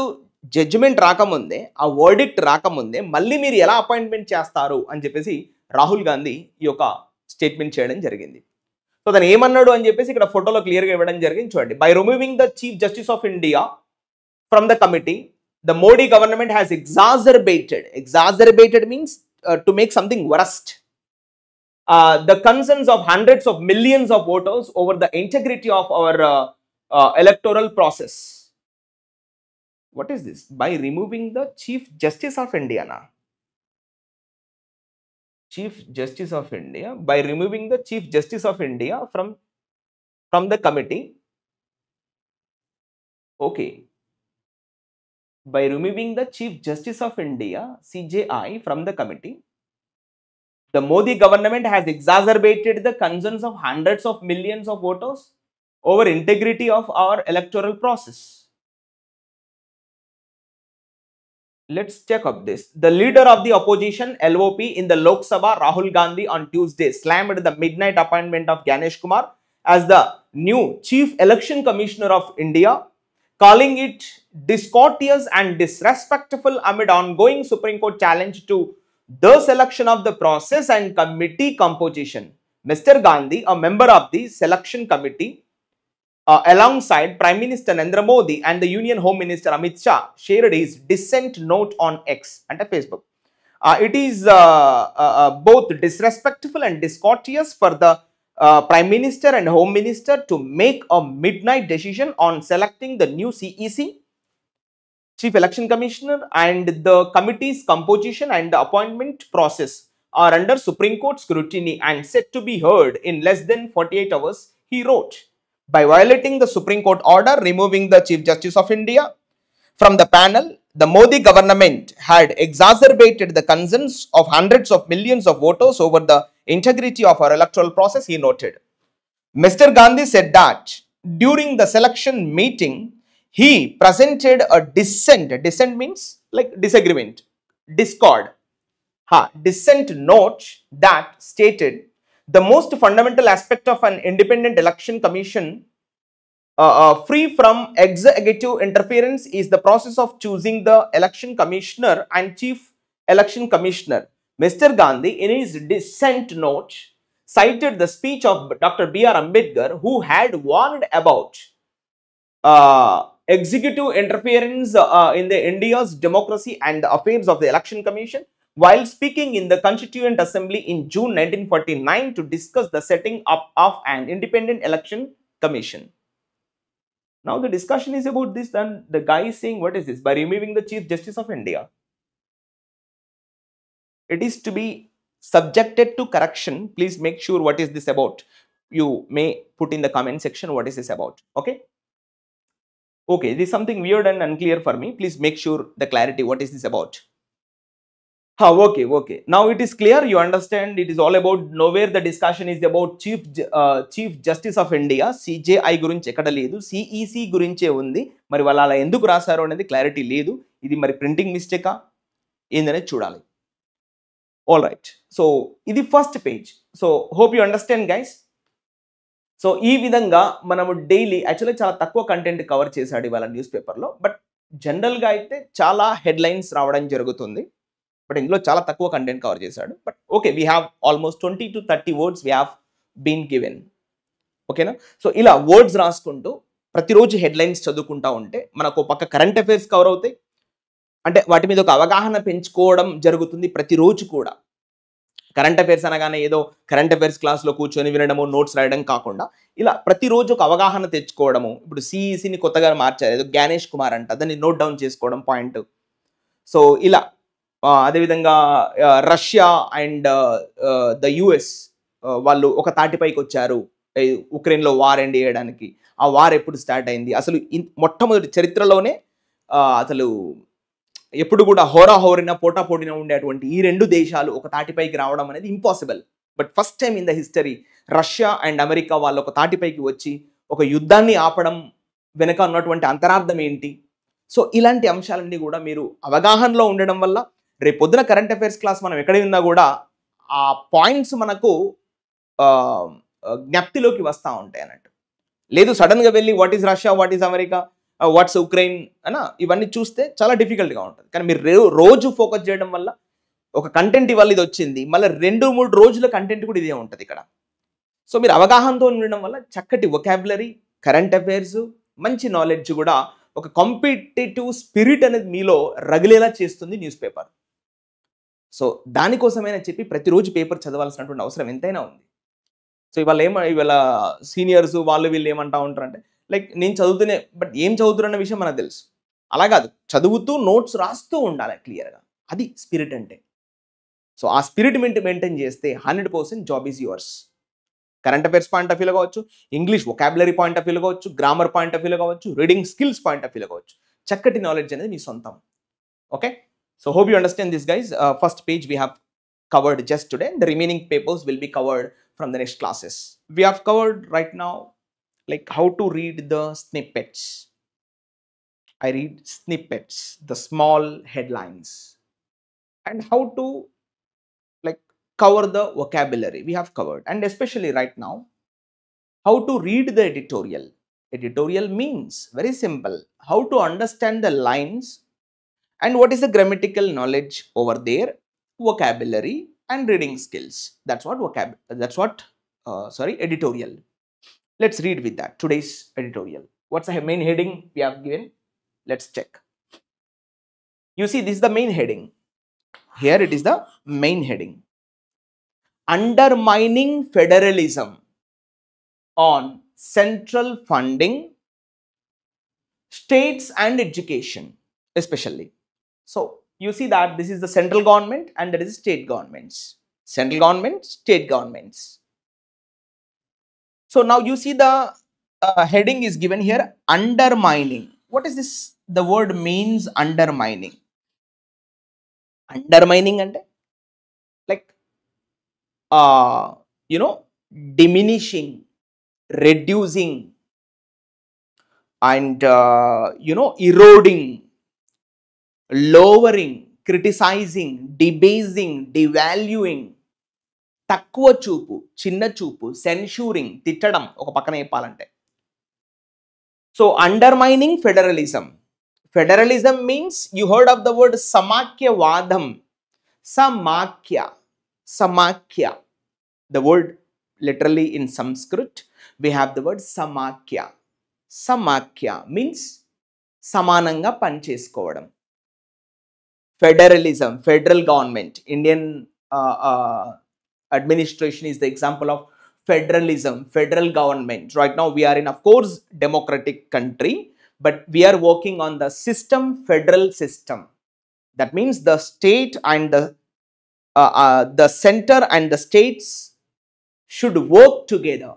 జడ్జిమెంట్ రాకముందే, ఆ వర్డిక్ట్ రాకముందే మళ్ళీ మీరు ఎలా అపాయింట్మెంట్ చేస్తారు అని చెప్పేసి రాహుల్ గాంధీ ఈ యొక్క స్టేట్మెంట్ చేయడం జరిగింది. సో తను ఏమన్నాడు అని చెప్పేసి ఇక్కడ ఫోటోలో క్లియర్గా ఇవ్వడం జరిగింది. చూడండి. By removing the chief justice of India from the committee, the Modi government has exacerbated means to make something worst, the concerns of hundreds of millions of voters over the integrity of our electoral process. What is this? By removing the Chief Justice of India, Chief Justice of India, by removing the Chief Justice of India from the committee. Okay. By removing the Chief Justice of India, CJI, from the committee, the Modi government has exacerbated the concerns of hundreds of millions of voters over integrity of our electoral process. Let's check up this. The leader of the opposition, LOP, in the Lok Sabha, Rahul Gandhi, on Tuesday slammed the midnight appointment of Ganesh Kumar as the new Chief Election Commissioner of India, calling it discourteous and disrespectful amid ongoing Supreme Court challenge to the selection of the process and committee composition. Mr. Gandhi, a member of the selection committee, alongside Prime Minister Narendra Modi and the Union Home Minister Amit Shah, shared his dissent note on X and Facebook. It is both disrespectful and discourteous for the Prime Minister and Home Minister to make a midnight decision on selecting the new CEC, Chief Election Commissioner, and the committee's composition and the appointment process are under Supreme Court scrutiny and set to be heard in less than 48 hours, he wrote. By violating the Supreme Court order removing the Chief Justice of India from the panel, the Modi government had exacerbated the concerns of hundreds of millions of voters over the integrity of our electoral process, he noted. Mr. Gandhi said that during the selection meeting, he presented a dissent. Dissent means like disagreement, discord. Dissent note that stated the most fundamental aspect of an independent election commission free from executive interference is the process of choosing the election commissioner and chief election commissioner. Mr. Gandhi, in his dissent note, cited the speech of Dr. B.R. Ambedkar, who had warned about executive interference in the India's democracy and the affairs of the election commission, while speaking in the Constituent Assembly in June 1949 to discuss the setting up of an independent election commission. Now the discussion is about this, and the guy is saying, what is this? By removing the Chief Justice of India, it is to be subjected to correction. Please make sure what is this about. You may put in the comment section what is this about. Okay. Okay, this is something weird and unclear for me. Please make sure the clarity. What is this about? Okay. Now it is clear. You understand. It is all about nowhere. The discussion is about Chief Justice of India. CJI గురించి ఎక్కడ లేదు, CEC గురించే ఉంది. మరి వాళ్ళు అలా ఎందుకు రాశారు అనేది క్లారిటీ లేదు. ఇది మరి ప్రింటింగ్ మిస్టేకా ఏందనేది చూడాలి. All right. సో ఇది first page. So hope you understand guys. So ఈ విధంగా మనము డైలీ యాక్చువల్లీ చాలా తక్కువ కంటెంట్ కవర్ చేశాడు ఇవాళ న్యూస్ పేపర్లో, బట్ జనరల్గా అయితే చాలా హెడ్లైన్స్ రావడం జరుగుతుంది. బట్ ఇందులో చాలా తక్కువ కంటెంట్ కవర్ చేశాడు. But okay, we have almost 20 to 30 words we have been given. ఓకేనా? సో ఇలా వర్డ్స్ రాసుకుంటూ ప్రతిరోజు హెడ్లైన్స్ చదువుకుంటా ఉంటే మనకు ఒక పక్క కరెంట్ అఫైర్స్ కవర్ అవుతాయి. అంటే వాటి మీద ఒక అవగాహన పెంచుకోవడం జరుగుతుంది ప్రతిరోజు కూడా. కరెంట్ అఫైర్స్ అనగానే ఏదో కరెంట్ అఫైర్స్ క్లాస్‌లో కూర్చొని వినడము, నోట్స్ రాయడం కాకుండా ఇలా ప్రతిరోజు ఒక అవగాహన తెచ్చుకోవడము. ఇప్పుడు సీఈసీని కొత్తగా మార్చారు. ఏదో జ్ఞానేష్ కుమార్ అంట. దాన్ని నోట్ డౌన్ చేసుకోవడం పాయింట్. సో ఇలా అదేవిధంగా రష్యా అండ్ ద యూఎస్ వాళ్ళు ఒక తాటిపైకొచ్చారు. ఉక్రెయిన్‌లో వార్ ఎండ్ చేయడానికి. ఆ వార్ ఎప్పుడు స్టార్ట్ అయింది? అసలు మొట్టమొదటి చరిత్రలోనే అసలు ఎప్పుడు కూడా హోరాహోరిన పోటాపోటీన ఉండేటువంటి ఈ 2 దేశాలు ఒక తాటిపైకి రావడం అనేది impossible. But first time in the history Russia and America వాళ్ళు ఒక తాటిపైకి వచ్చి ఒక యుద్ధాన్ని ఆపడం వెనుక ఉన్నటువంటి అంతరార్థం ఏంటి? సో ఇలాంటి అంశాలన్నీ కూడా మీరు అవగాహనలో ఉండడం వల్ల రేపు పొద్దున కరెంట్ అఫైర్స్ క్లాస్ మనం ఎక్కడ ఉన్నా కూడా ఆ పాయింట్స్ మనకు జ్ఞప్తిలోకి వస్తూ ఉంటాయి అన్నట్టు. లేదు సడన్గా వెళ్ళి what is Russia, what is America, what's Ukraine అనా ఇవన్నీ చూస్తే చాలా డిఫికల్ట్గా ఉంటుంది. కానీ మీరు రోజు ఫోకస్ చేయడం వల్ల ఒక కంటెంట్ ఇవాళ ఇది వచ్చింది, మళ్ళీ 2-3 రోజుల కంటెంట్ కూడా ఇదే ఉంటుంది ఇక్కడ. సో మీరు అవగాహనతో ఉండడం వల్ల చక్కటి వొకాబులరీ, కరెంట్ అఫైర్స్, మంచి నాలెడ్జ్ కూడా ఒక కాంపిటేటివ్ స్పిరిట్ అనేది మీలో రగిలేలా చేస్తుంది న్యూస్ పేపర్. సో దానికోసమైనా చెప్పి ప్రతిరోజు పేపర్ చదవాల్సినటువంటి అవసరం ఎంతైనా ఉంది. సో ఇవాళ సీనియర్స్ వాళ్ళు వీళ్ళు ఏమంటా ఉంటారంటే లైక్ నేను చదువుతూనే బట్ ఏం చదువుతున్న విషయం మనకు తెలుసు. అలా కాదు, చదువుతూ నోట్స్ రాస్తూ ఉండాలి క్లియర్గా. అది స్పిరిట్ అంటే. సో ఆ స్పిరిట్ మెయింటైన్ చేస్తే 100% job is yours. Current affairs point of వ్యూలో కావచ్చు, ఇంగ్లీష్ వొకాబులరీ పాయింట్ ఆఫ్ వ్యూలో కావచ్చు, గ్రామర్ పాయింట్ ఆఫ్ వ్యూలో కావచ్చు, రీడింగ్ స్కిల్స్ పాయింట్ ఆఫ్ వ్యూలో కావచ్చు. చక్కటి నాలెడ్జ్ అనేది మీ సొంతం. Okay, so hope you understand this guys. First page we have covered just today. The remaining papers will be covered from the next classes. We have covered right now like how to read the snippets. I read snippets, the small headlines, and how to like cover the vocabulary we have covered, and especially right now how to read the editorial. Editorial means very simple, how to understand the lines and what is the grammatical knowledge over there, vocabulary and reading skills. That's what editorial. Let's read with that today's editorial. What's the main heading we have given? Let's check. You see, this is the main heading. Here it is the main heading. Undermining federalism on central funding, states and education especially. So you see that this is the central government and that is state governments. Central government, state governments. So now you see the heading is given here, undermining. What is this? The word means undermining. Undermining ante like diminishing, reducing and eroding, lowering, criticizing, debasing, devaluing, తక్కువ చూపు, చిన్న చూపు, సెన్షూరింగ్, తిట్టడం ఒక పక్కన చెప్పాలంటే. So undermining federalism. Federalism means you heard of the word సమాఖ్యవాదం. సమాఖ్య. The word literally in Sanskrit we have the word samakhya. Samakhya means samananga పనిచేసుకోవడం. Federalism, federal government, Indian administration is the example of federalism, federal government. Right now we are in, of course, democratic country, but we are working on the system, federal system. That means the state and the center and the states should work together,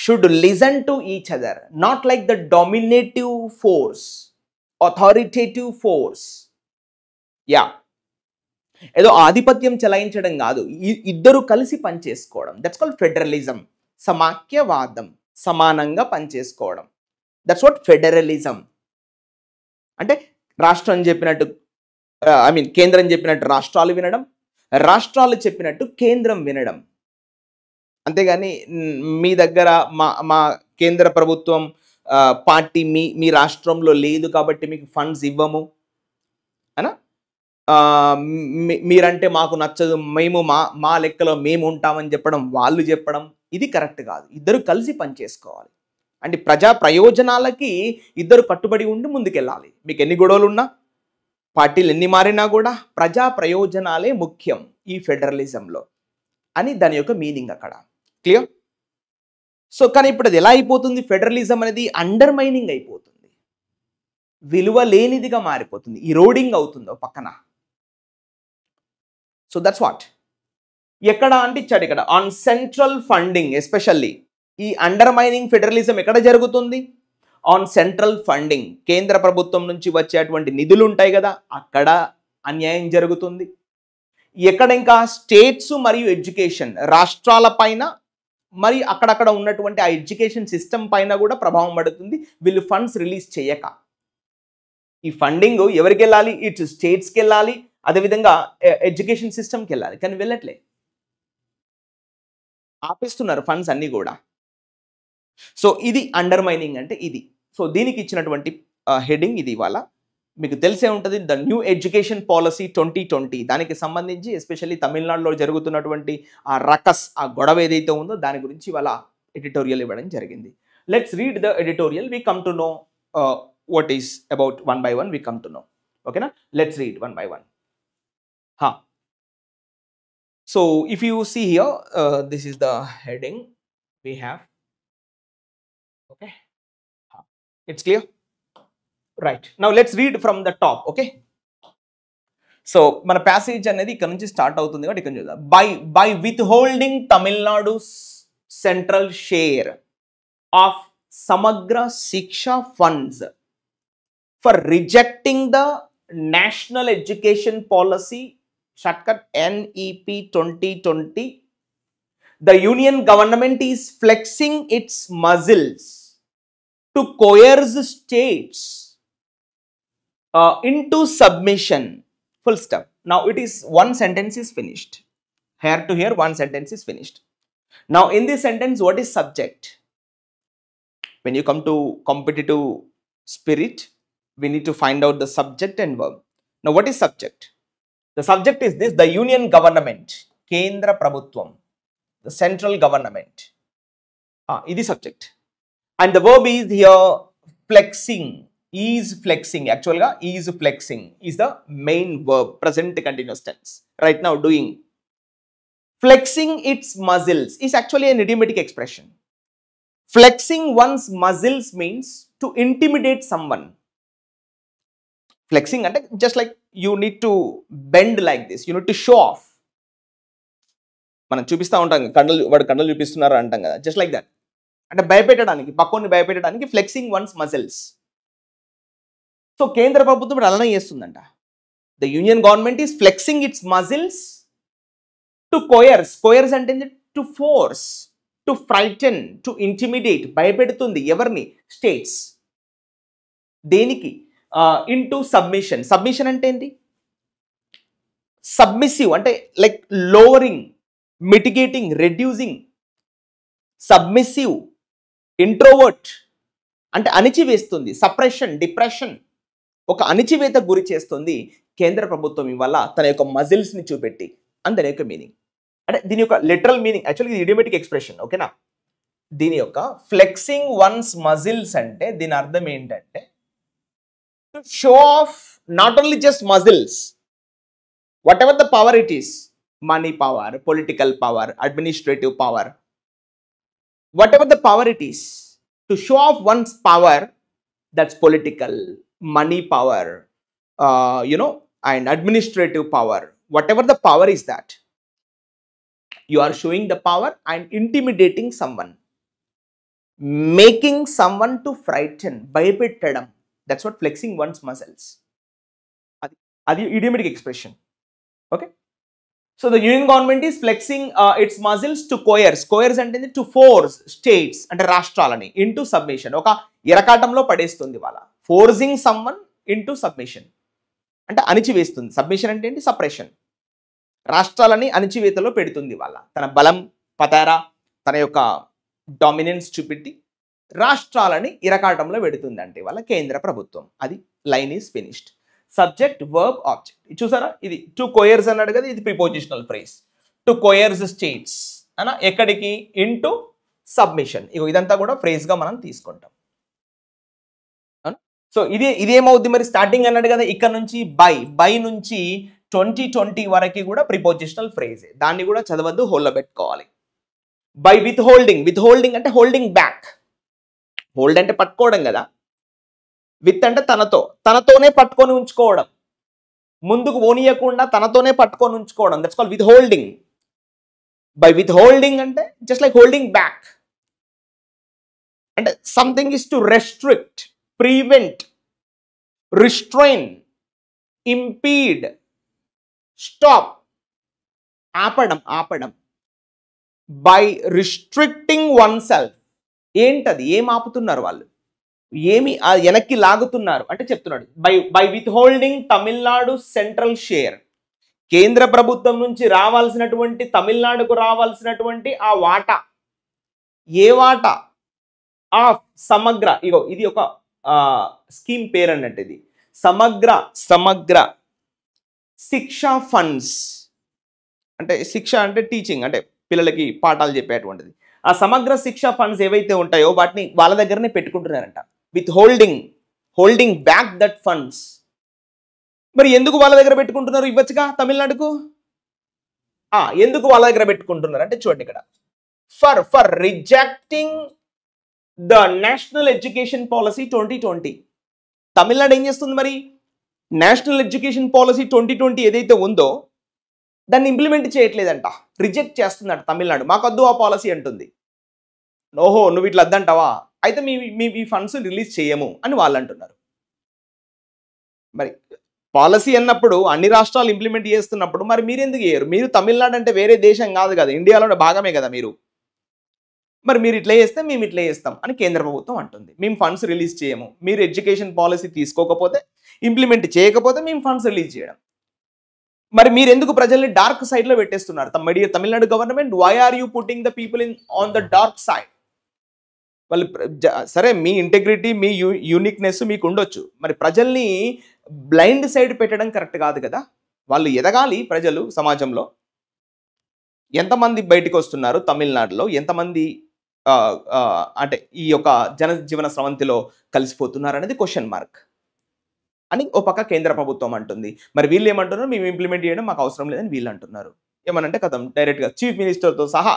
should listen to each other, not like the dominative force, authoritative force. Yeah, ఏదో ఆధిపత్యం చెలాయించడం కాదు, ఇద్దరు కలిసి పనిచేసుకోవడం. That's called federalism. సమాఖ్యవాదం, సమానంగా పనిచేసుకోవడం. దట్స్ వాట్ ఫెడరలిజం అంటే. రాష్ట్రం చెప్పినట్టు కేంద్రం చెప్పినట్టు రాష్ట్రాలు వినడం, రాష్ట్రాలు చెప్పినట్టు కేంద్రం వినడం. అంతేగాని మీ దగ్గర మా కేంద్ర ప్రభుత్వం పార్టీ మీ రాష్ట్రంలో లేదు కాబట్టి మీకు ఫండ్స్ ఇవ్వము అనా, మీరంటే మాకు నచ్చదు, మేము మా లెక్కలో మేము ఉంటామని చెప్పడం, వాళ్ళు చెప్పడం, ఇది కరెక్ట్ కాదు. ఇద్దరు కలిసి పనిచేసుకోవాలి. అంటే ప్రజా ప్రయోజనాలకి ఇద్దరు కట్టుబడి ఉండి ముందుకెళ్ళాలి. మీకు ఎన్ని గొడవలు ఉన్నా, పార్టీలు ఎన్ని మారినా కూడా ప్రజా ప్రయోజనాలే ముఖ్యం ఈ ఫెడరలిజంలో అని దాని యొక్క మీనింగ్ అక్కడ. క్లియర్? సో కానీ ఇప్పుడు అది ఎలా అయిపోతుంది? ఫెడరలిజం అనేది అండర్మైనింగ్ అయిపోతుంది, విలువ లేనిదిగా మారిపోతుంది, ఇరోడింగ్ అవుతుంది పక్కన. So that's what. ఎక్కడ అంటే ఇచ్చాడు ఇక్కడ, ఆన్ సెంట్రల్ ఫండింగ్ ఎస్పెషల్లీ. ఈ అండర్మైనింగ్ ఫెడరలిజం ఎక్కడ జరుగుతుంది? On central funding. కేంద్ర ప్రభుత్వం నుంచి వచ్చేటువంటి నిధులు ఉంటాయి కదా, అక్కడ అన్యాయం జరుగుతుంది. ఎక్కడ ఇంకా స్టేట్స్ మరియు ఎడ్యుకేషన్, రాష్ట్రాల పైన మరి అక్కడక్కడ ఉన్నటువంటి ఆ ఎడ్యుకేషన్ సిస్టమ్ పైన కూడా ప్రభావం పడుతుంది వీళ్ళు ఫండ్స్ రిలీజ్ చేయక. ఈ ఫండింగ్ ఎవరికి వెళ్ళాలి? ఇటు స్టేట్స్కి వెళ్ళాలి, అదేవిధంగా ఎడ్యుకేషన్ సిస్టమ్కి వెళ్ళాలి, కానీ వెళ్ళట్లే, ఆపేస్తున్నారు ఫండ్స్ అన్నీ కూడా. సో ఇది అండర్మైనింగ్ అంటే ఇది. సో దీనికి ఇచ్చినటువంటి హెడింగ్ ఇది. ఇవాళ మీకు తెలిసే ఉంటుంది, ద న్యూ ఎడ్యుకేషన్ పాలసీ 2020. దానికి సంబంధించి ఎస్పెషల్లీ తమిళనాడులో జరుగుతున్నటువంటి ఆ రకస్, ఆ గొడవ ఏదైతే ఉందో దాని గురించి ఇవాళ ఎడిటోరియల్ ఇవ్వడం జరిగింది. Let's read the editorial. We come to know what is about one by one we come to know. Okay na? Let's read one by one. So if you see here, this is the heading we have. Okay, it's clear, right? Now let's read from the top. Okay, so mana passage anedi ikkada nunchi start avutundi kabatti ikkada chuddam. By withholding Tamil Nadu's central share of Samagra Shiksha funds for rejecting the National Education Policy shortcut NEP 2020, the Union government is flexing its muscles to coerce states into submission. Full stop. Now it is one sentence is finished. Here to here one sentence is finished. Now in this sentence, what is subject? When you come to competitive spirit, we need to find out the subject and verb. Now what is subject? The subject is this: the union government, Kendra Prabhutvam, the central government. This is subject. And the verb is here flexing, is flexing. Actually, is flexing is the main verb, present continuous tense. Right now doing. Flexing its muscles is actually an idiomatic expression. Flexing one's muscles means to intimidate someone. Flexing అంటే just like you need to bend like this, you need to show off. మనం చూపిస్తూ ఉంటాం, వాడు కండలు చూపిస్తున్నారు అంటాం కదా, జస్ట్ లైక్ దట్. అంటే భయపెట్టడానికి, పక్కని భయపెట్టడానికి ఫ్లెక్సింగ్ వన్స్ మజిల్స్. సో కేంద్ర ప్రభుత్వం అలానే చేస్తుందంట. The union government is flexing its muscles to coerce. Coerce అంటే to force, to frighten, to intimidate, భయపెడుతుంది ఎవరిని? స్టేట్స్. దేనికి? Into submission. సబ్మిషన్ అంటే ఏంటి? సబ్మిసివ్ అంటే like lowering, mitigating, reducing. Submissive, introvert అంటే అణిచివేస్తుంది, సప్రెషన్, డిప్రెషన్, ఒక అణిచివేత గురి చేస్తుంది కేంద్ర ప్రభుత్వం ఇవాళ తన యొక్క మజిల్స్ని చూపెట్టి అని దాని యొక్క మీనింగ్. అంటే దీని యొక్క లిటరల్ మీనింగ్ యాక్చువల్లీ ఇది ఇడియోమేటిక్ ఎక్స్ప్రెషన్. ఓకేనా? దీని యొక్క ఫ్లెక్సింగ్ వన్స్ మజిల్స్ అంటే దీని అర్థం ఏంటంటే to show off not only just muscles, whatever the power it is, money power, political power, administrative power, whatever the power it is, to show off one's power, that's political, money power, and administrative power, whatever the power is, that you are showing the power and intimidating someone, making someone to frighten, భయపెట్టడం. That's what flexing one's muscles. That's idiomatic expression. Okay. So the union government is flexing its muscles to coerce. Coerce అంటే to force states అంటే రాష్ట్రాలని into submission. ఒక ఇరకాటంలో పడేస్తుంది వాళ్ళ. Forcing someone into submission. అంటే అణిచివేస్తుంది. Submission అంటే ఏంటి? Suppression. రాష్ట్రాలని అణిచివేతలో పెడుతుంది వాళ్ళ. తన బలం, పతారా, తన యొక్క డామినెన్స్ చూపెట్టి రాష్ట్రాలని ఇరకాటంలో పెడుతుంది అంటే వాళ్ళ కేంద్ర ప్రభుత్వం. అది line is finished. Subject, verb, object. ఇది చూసారా? ఇది టు కోయర్స్ అన్నాడు కదా, ఇది ప్రిపోజిషనల్ ఫ్రేజ్. టు కోయర్స్ స్టేట్స్ అనా ఎక్కడికి? Into submission. ఇదంతా కూడా ఫ్రేజ్గా మనం తీసుకుంటాం. సో ఇదేమవుద్ది మరి స్టార్టింగ్ అన్నాడు కదా, ఇక్కడ నుంచి బై నుంచి 2020 వరకు కూడా ప్రిపోజిషనల్ ఫ్రేజ్. దాన్ని కూడా చదవద్దు, హోల్డ్లో పెట్టుకోవాలి. బై విత్ హోల్డింగ్ అంటే హోల్డింగ్ బ్యాక్. హోల్డ్ అంటే పట్టుకోవడం కదా, విత్ అంటే తనతోనే పట్టుకొని ఉంచుకోవడం, ముందుకు పోనీయకుండా తనతోనే పట్టుకొని ఉంచుకోవడం. That's called withholding. By withholding అంటే జస్ట్ లైక్ హోల్డింగ్ బ్యాక్ అంటే something is to restrict, prevent, restrain, impede, stop, ఆపడం. By restricting oneself. ఏంటది, ఏం ఆపుతున్నారు వాళ్ళు, ఏమి వెనక్కి లాగుతున్నారు అంటే చెప్తున్నాడు. By withholding Tamil Nadu central share. కేంద్ర ప్రభుత్వం నుంచి రావాల్సినటువంటి, తమిళనాడుకు రావాల్సినటువంటి ఆ వాటా, ఏ వాటా ఆఫ్ సమగ్ర, ఇది ఒక స్కీమ్ పేరు అన్నట్టు. ఇది సమగ్ర శిక్షా ఫండ్స్. అంటే శిక్ష అంటే టీచింగ్, అంటే పిల్లలకి పాఠాలు చెప్పేటువంటిది. ఆ సమగ్ర శిక్షా ఫండ్స్ ఏవైతే ఉంటాయో వాటిని వాళ్ళ దగ్గరనే పెట్టుకుంటున్నారంట. Withholding back that funds. మరి ఎందుకు వాళ్ళ దగ్గర పెట్టుకుంటున్నారు, ఇవ్వచ్చుగా తమిళనాడుకు. ఎందుకు వాళ్ళ దగ్గర పెట్టుకుంటున్నారు అంటే చూడండి ఇక్కడ, for rejecting the national education policy 2020. Tamil Nadu ఏం చేస్తుంది మరి, నేషనల్ ఎడ్యుకేషన్ పాలసీ 2020 ఏదైతే ఉందో దాన్ని ఇంప్లిమెంట్ చేయట్లేదంట, రిజెక్ట్ చేస్తుందంట తమిళనాడు. మాకొద్దు ఆ పాలసీ అంటుంది. ఓహో, నువ్వు ఇట్లా వద్దంటావా, అయితే మీ ఫండ్స్ రిలీజ్ చేయము అని వాళ్ళు అంటున్నారు. మరి పాలసీ అన్నప్పుడు అన్ని రాష్ట్రాలు ఇంప్లిమెంట్ చేస్తున్నప్పుడు మరి మీరు ఎందుకు చేయరు? మీరు తమిళనాడు అంటే వేరే దేశం కాదు కదా, ఇండియాలో భాగమే కదా మీరు. మరి మీరు ఇట్లా చేస్తే మేము ఇట్లా చేస్తాం అని కేంద్ర ప్రభుత్వం అంటుంది. మేము ఫండ్స్ రిలీజ్ చేయము, మీరు ఎడ్యుకేషన్ పాలసీ తీసుకోకపోతే, ఇంప్లిమెంట్ చేయకపోతే మేము ఫండ్స్ రిలీజ్ చేయడం. మరి మీరు ఎందుకు ప్రజల్ని డార్క్ సైడ్లో పెట్టేస్తున్నారు? Tamil Nadu government, why are you putting the people on the dark side? వాళ్ళు సరే, మీ ఇంటెగ్రిటీ, మీ యూనిక్నెస్ మీకు ఉండొచ్చు, మరి ప్రజల్ని బ్లైండ్ సైడ్ పెట్టడం కరెక్ట్ కాదు కదా. వాళ్ళు ఎదగాలి, ప్రజలు సమాజంలో. ఎంతమంది బయటకు వస్తున్నారు తమిళనాడులో, ఎంతమంది అంటే ఈ యొక్క జనజీవన స్రవంతిలో కలిసిపోతున్నారు అనేది క్వశ్చన్ మార్క్ అని ఒక పక్క కేంద్ర ప్రభుత్వం అంటుంది. మరి వీళ్ళు ఏమంటున్నారు, మేము ఇంప్లిమెంట్ చేయడం మాకు అవసరం లేదని వీళ్ళు అంటున్నారు. ఏమనంటే కథం డైరెక్ట్గా చీఫ్ మినిస్టర్తో సహా,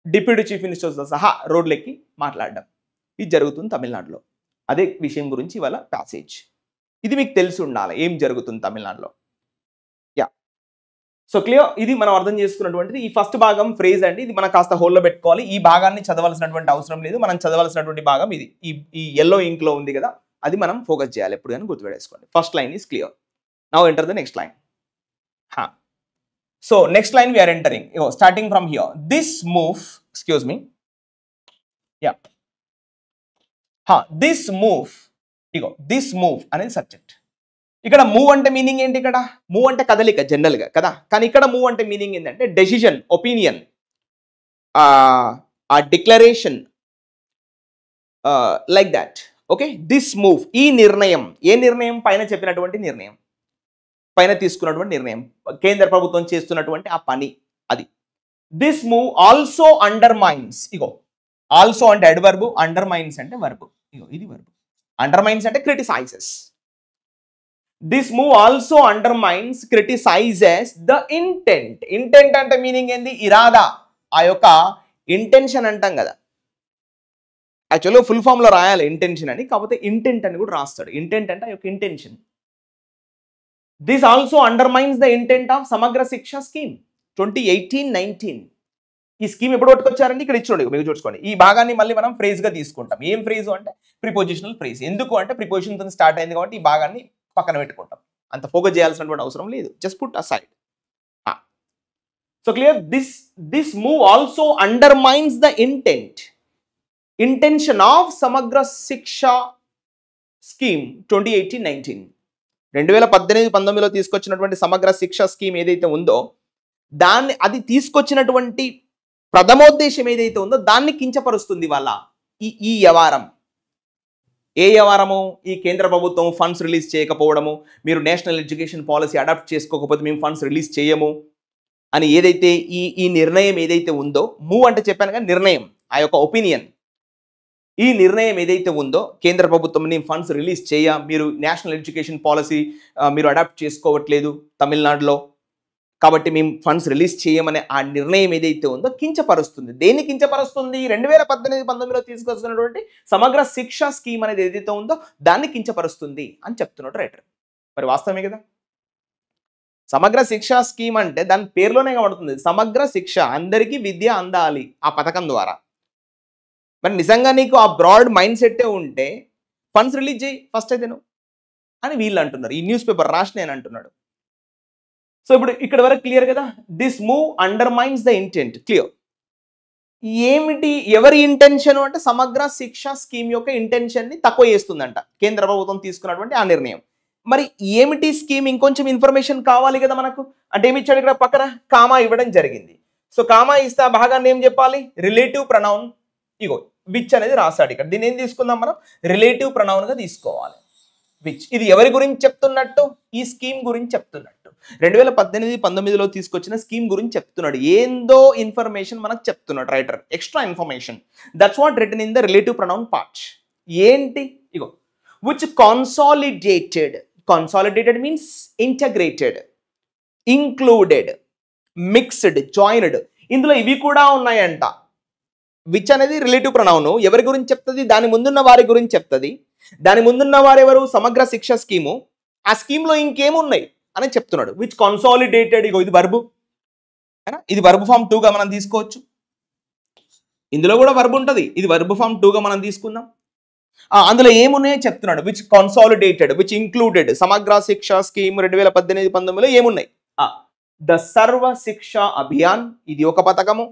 డిప్యూటీ చీఫ్ మినిస్టర్తో సహా రోడ్లెక్కి మాట్లాడడం ఇది జరుగుతుంది తమిళనాడులో. అదే విషయం గురించి ఇవాళ ప్యాసేజ్. ఇది మీకు తెలిసి ఉండాలి ఏం జరుగుతుంది తమిళనాడులో. సో క్లియర్, ఇది మనం అర్థం చేసుకున్నటువంటిది. ఈ ఫస్ట్ భాగం ఫ్రేజ్ అండి, ఇది మనం కాస్త హోల్లో పెట్టుకోవాలి. ఈ భాగాన్ని చదవాల్సినటువంటి అవసరం లేదు, మనం చదవాల్సినటువంటి భాగం ఇది. ఈ ఎల్లో ఇంక్లో ఉంది కదా, అది మనం ఫోకస్ చేయాలి ఎప్పుడు కానీ గుర్తుపెట్టేసుకోండి. First line is clear. Now enter the next line. So next line we are entering, starting from here. This move, excuse me, this move అనేది సబ్జెక్ట్. ఇక్కడ మూవ్ అంటే మీనింగ్ ఏంటి? ఇక్కడ మూవ్ అంటే కదలిక జనరల్గా కదా, కానీ ఇక్కడ మూవ్ అంటే మీనింగ్ ఏంటంటే డెసిషన్, ఒపీనియన్, ఆ declaration, like that. Okay, this move, ఈ నిర్ణయం. ఏ నిర్ణయం? పైన చెప్పినటువంటి నిర్ణయం, పైన తీసుకున్నటువంటి నిర్ణయం, కేంద్ర ప్రభుత్వం చేస్తున్నటువంటి ఆ పని అది. This move also undermines. Also అంటే అడ్వర్బ్, అండర్మైన్స్ అంటే వర్బ్. ఇది వర్బ్. అండర్మైన్స్ అంటే criticises. This move also undermines, criticises the intent. Intent అంటే మీనింగ్ ఏంది? ఇరాదా, ఆ యొక్క ఇంటెన్షన్ అంటాం కదా. యాక్చువల్గా ఫుల్ ఫామ్ లో రాయాలి ఇంటెన్షన్ అని, కాకపోతే ఇంటెంట్ అని కూడా రాస్తాడు. ఇంటెంట్ అంటే ఆ యొక్క intention. This also undermines the intent of సమగ్ర శిక్ష స్కీమ్ 2018-19. ఈ స్కీమ్ ఎప్పుడు పట్టుకొచ్చారండి? ఇక్కడ ఇచ్చుకోండి, మీకు చూసుకోండి. ఈ భాగాన్ని మళ్ళీ మనం ఫ్రేజ్ గా తీసుకుంటాం. ఏం ఫ్రేజ్ అంటే ప్రిపోజిషనల్ ఫ్రేజ్. ఎందుకు అంటే ప్రిపోజిషన్ తో స్టార్ట్ అయింది కాబట్టి ఈ భాగాన్ని పక్కన పెట్టుకుంటాం. అంత ఫోకస్ చేయాల్సినటువంటి అవసరం లేదు, just put aside. So clear, this move also undermines the intention of సమగ్ర శిక్ష స్కీమ్ 2018-19. 2018-19లో తీసుకొచ్చినటువంటి సమగ్ర శిక్ష స్కీమ్ ఏదైతే ఉందో అది తీసుకొచ్చినటువంటి ప్రథమోద్దేశం ఏదైతే ఉందో దాన్ని కించపరుస్తుంది వాళ్ళ ఈ వ్యవహారం. ఏ వ్యవహారము? ఈ కేంద్ర ప్రభుత్వం ఫండ్స్ రిలీజ్ చేయకపోవడము, మీరు నేషనల్ ఎడ్యుకేషన్ పాలసీ అడాప్ట్ చేసుకోకపోతే మేము ఫండ్స్ రిలీజ్ చేయము అని ఏదైతే ఈ నిర్ణయం ఏదైతే ఉందో, మూవ్ అంటే చెప్పాను కదా నిర్ణయం, ఆ యొక్క ఒపీనియన్, ఈ నిర్ణయం ఏదైతే ఉందో కేంద్ర ప్రభుత్వం నేను ఫండ్స్ రిలీజ్ మీరు నేషనల్ ఎడ్యుకేషన్ పాలసీ మీరు అడాప్ట్ చేసుకోవట్లేదు తమిళనాడులో, కాబట్టి మేము ఫండ్స్ రిలీజ్ చేయమనే ఆ నిర్ణయం ఏదైతే ఉందో కించపరుస్తుంది. దేన్ని కించపరుస్తుంది? 2018-19లో తీసుకొస్తున్నటువంటి సమగ్ర శిక్ష స్కీమ్ అనేది ఏదైతే ఉందో దాన్ని కించపరుస్తుంది అని చెప్తున్నాడు రైటర్. మరి వాస్తవమే కదా. సమగ్ర శిక్ష స్కీమ్ అంటే దాని పేరులోనే కనబడుతుంది, సమగ్ర శిక్ష, అందరికీ విద్య అందాలి ఆ పథకం ద్వారా. మరి నిజంగా నీకు ఆ బ్రాడ్ మైండ్ సెట్టే ఉంటే ఫండ్స్ రిలీజ్ చేయి ఫస్ట్ అయితే నువ్వు అని వీళ్ళు అంటున్నారు. ఈ న్యూస్ పేపర్ రాసి నేను అంటున్నాడు. సో ఇప్పుడు ఇక్కడ వరకు క్లియర్ కదా. This move undermines the intent. Clear. ఏమిటి ఎవరి ఇంటెన్షన్ అంటే సమగ్ర శిక్ష స్కీమ్ యొక్క ఇంటెన్షన్ని తక్కువ చేస్తుందంట కేంద్ర ప్రభుత్వం తీసుకున్నటువంటి ఆ నిర్ణయం. మరి ఏమిటి స్కీమ్? ఇంకొంచెం ఇన్ఫర్మేషన్ కావాలి కదా మనకు. అంటే ఏమి ఇచ్చాడు ఇక్కడ పక్కన? కామా ఇవ్వడం జరిగింది. సో కామా ఇస్తే ఆ భాగాన్ని ఏం చెప్పాలి? రిలేటివ్ ప్రొనౌన్, ఇగో విచ్ అనేది రాశాడు ఇక్కడ. దీన్ని ఏం తీసుకుందాం మనం? రిలేటివ్ ప్రొనౌన్ గా తీసుకోవాలి. విచ్. ఇది ఎవరి గురించి చెప్తున్నట్టు? ఈ స్కీమ్ గురించి చెప్తున్నట్టు. 2018-19లో తీసుకొచ్చిన స్కీమ్ గురించి చెప్తున్నాడు. ఏందో ఇన్ఫర్మేషన్ మనకు చెప్తున్నాడు writer, extra information. That's what written in the relative pronoun part. ఏంటి? ఇగో which consolidated. Consolidated means integrated, included, mixed, joined. ఇందులో ఇవి కూడా ఉన్నాయంట. విచ్ అనేది రిలేటివ్ ప్రొనౌన్, ఎవరి గురించి చెప్తుంది? దాని ముందున్న వారి గురించి చెప్తుంది. దాని ముందున్న వారెవరు? సమగ్ర శిక్ష స్కీము. ఆ స్కీమ్లో ఇంకేమున్నాయి అని చెప్తున్నాడు. విచ్ కాన్సాలిడేటెడ్, ఇగో ఇది వర్బు, ఇది వర్బ్ ఫామ్ 2గా మనం తీసుకోవచ్చు. ఇందులో కూడా వర్బ్ ఉంటుంది, ఇది వర్బ్ ఫామ్ 2గా మనం తీసుకుందాం. అందులో ఏమున్నాయో చెప్తున్నాడు. Which consolidated, which included. Samagra Shiksha scheme 2018-19లో ఏమున్నాయి? ద సర్వ శిక్ష అభియాన్, ఇది ఒక పథకము.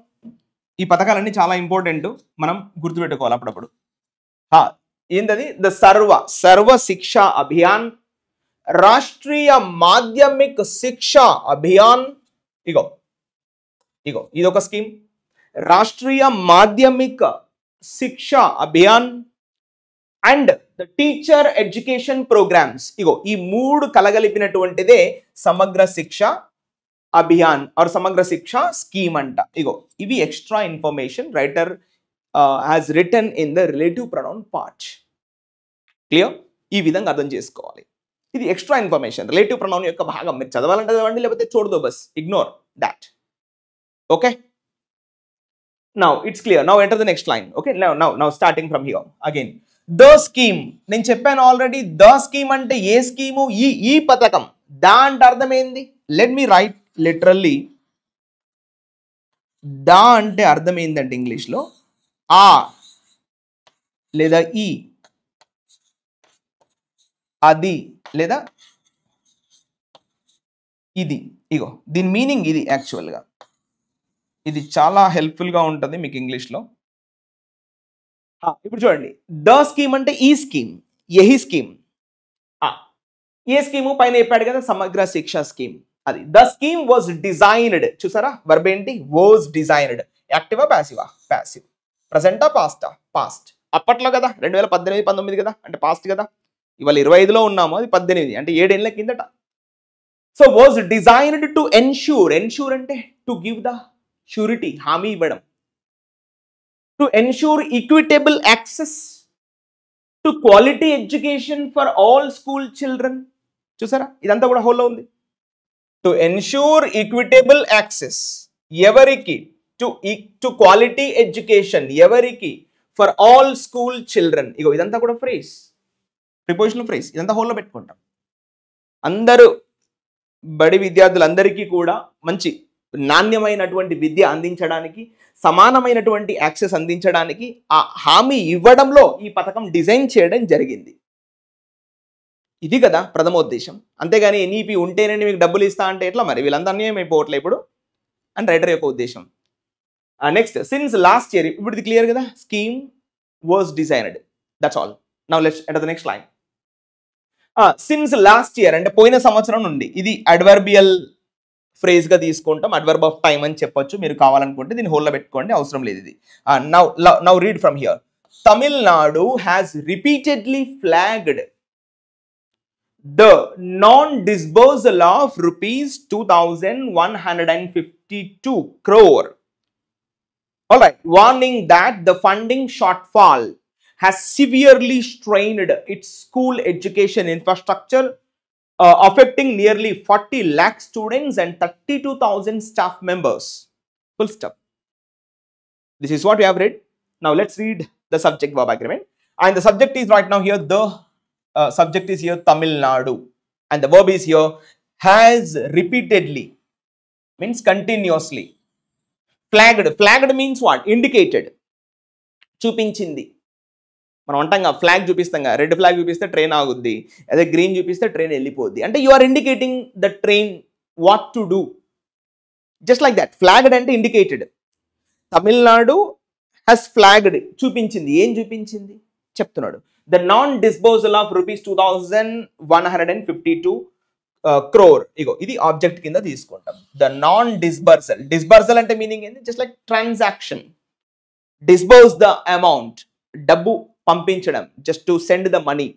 ఈ పథకాలన్నీ చాలా ఇంపార్టెంట్, మనం గుర్తుపెట్టుకోవాలి అప్పుడప్పుడు. ఏంటది? ద సర్వ శిక్ష అభియాన్, రాష్ట్రీయ మాధ్యమిక్ శిక్ష అభియాన్. ఇగో ఇది ఒక scheme. Rashtriya Madhyamik Shiksha Abhiyan and the teacher education programmes. ఇగో ఈ మూడు కలగలిపినటువంటిదే సమగ్ర శిక్ష అభియాన్ ఆర్ సమగ్ర శిక్ష స్కీమ్ అంట. ఇగో ఇవి extra information writer has return in the relative pronoun part. Clear? ఈ విధంగా అర్థం చేసుకోవాలి. ఇది ఎక్స్ట్రా ఇన్ఫర్మేషన్, రిలేటివ్ ప్రొనౌన్ యొక్క భాగం. మీరు చదవాలంటే చదవండి, లేకపోతే చూడదు, bus ignore that. Okay, now it's clear. Now enter the next line. Okay, now starting from here again. The scheme, నేను చెప్పాను ఆల్రెడీ. ద స్కీమ్ అంటే ఏ స్కీము? ఈ పథకం. దా అంటే అర్థం ఏంది? Let me write literally. దా అంటే అర్థం ఏంటంటే ఇంగ్లీష్లో ఆ లేదా ఈ, అది లేదా ఇది. ఇగో దీని మీనింగ్ ఇది. యాక్చువల్గా ఇది చాలా హెల్ప్ఫుల్గా ఉంటుంది మీకు ఇంగ్లీష్లో. ఇప్పుడు చూడండి, ద స్కీమ్ అంటే ఈ స్కీమ్, యహీ స్కీమ్. ఏ స్కీము పైన చెప్పాడు కదా, సమగ్ర శిక్ష స్కీమ్. అది ద స్కీమ్ వాజ్ డిజైన్డ్. చూసారా వర్బ్ ఏంటి? Was designed. యాక్టివా ప్యాసివా? ప్యాసివ్. ప్రజెంటా పాస్టా? పాస్ట్. అప్పట్లో కదా, 2018-19 కదా, అంటే పాస్ట్ కదా. ఇవాళ 25లో ఉన్నాము, అది 18, అంటే 7 ఏళ్ల కిందట. So was designed to ensure. Ensure అంటే టు గివ్ ద షూరిటీ, హామీ ఇవ్వడం. To ensure equitable access to quality education for all school children. చూసారా, ఇదంతా కూడా హోల్లో ఉంది. టు ఎన్ష్యూర్ ఈక్విటబుల్ యాక్సెస్ ఎవరికి? టు క్వాలిటీ ఎడ్యుకేషన్ ఎవరికి? For all school children. ఇగో ఇదంతా కూడా ఫ్రేజ్, ప్రిపోజిషనల్ ఫ్రేజ్. ఇదంతా హోల్లో పెట్టుకుంటాం. అందరూ బడి విద్యార్థులందరికీ కూడా మంచి నాణ్యమైనటువంటి విద్య అందించడానికి, సమానమైనటువంటి యాక్సెస్ అందించడానికి ఆ హామీ ఇవ్వడంలో ఈ పథకం డిజైన్ చేయడం జరిగింది. ఇది కదా ప్రథమోద్దేశం. అంతేగాని ఎన్ఈపీ ఉంటేనే మీకు డబ్బులు ఇస్తా అంటే ఎట్లా? మరి వీళ్ళంతా అన్యాయం అయిపోవట్లే ఇప్పుడు అని రైటర్ యొక్క ఉద్దేశం. Next, since last year. ఇప్పుడు ఇది క్లియర్ కదా, scheme was designed. That's all. Now let's enter the next line. Since last year అంటే పోయిన సంవత్సరం నుండి. ఇది అడ్వర్బియల్ ఫ్రేజ్ గా తీసుకుంటాం, అడ్వర్బ్ ఆఫ్ టైమ్ అని చెప్పొచ్చు. మీరు కావాలనుకుంటే దీన్ని హోల్లో పెట్టుకోండి, అవసరం లేదు ఇది. Now read from here. Tamil Nadu has repeatedly flagged the non-disbursal of rupees 2,152 crore All right, warning that the funding shortfall has severely strained its school education infrastructure, affecting nearly 40 lakh students and 32,000 staff members. Full stop. This is what we have read. Now let's read the subject verb agreement. And the subject is right now here, the subject is here Tamil Nadu. And the verb is here has repeatedly, means continuously. Flagged. Flagged means what? Indicated. చూపించింది. మనం అంటాం ఫ్లాగ్ చూపిస్తాం, రెడ్ ఫ్లాగ్ చూపిస్తే ట్రైన్ ఆగుద్ది, అదే గ్రీన్ చూపిస్తే ట్రైన్ వెళ్ళిపోద్ది. అంటే you are indicating the train what to do, just like that. Flagged అంటే ఇండికేటెడ్. తమిళనాడు హ్యాస్ ఫ్లాగ్డ్, చూపించింది. ఏం చూపించింది చెప్తున్నాడు. The non disposal of rupees 2152 crore. ఇగో ఇది ఆబ్జెక్ట్ కింద తీసుకుంటాం. The non disbursal. డిస్బర్సల్ అంటే మీనింగ్ ఏంటి? Just like transaction. Disburse the amount, డబ్బు పంపించడం, just to send the money.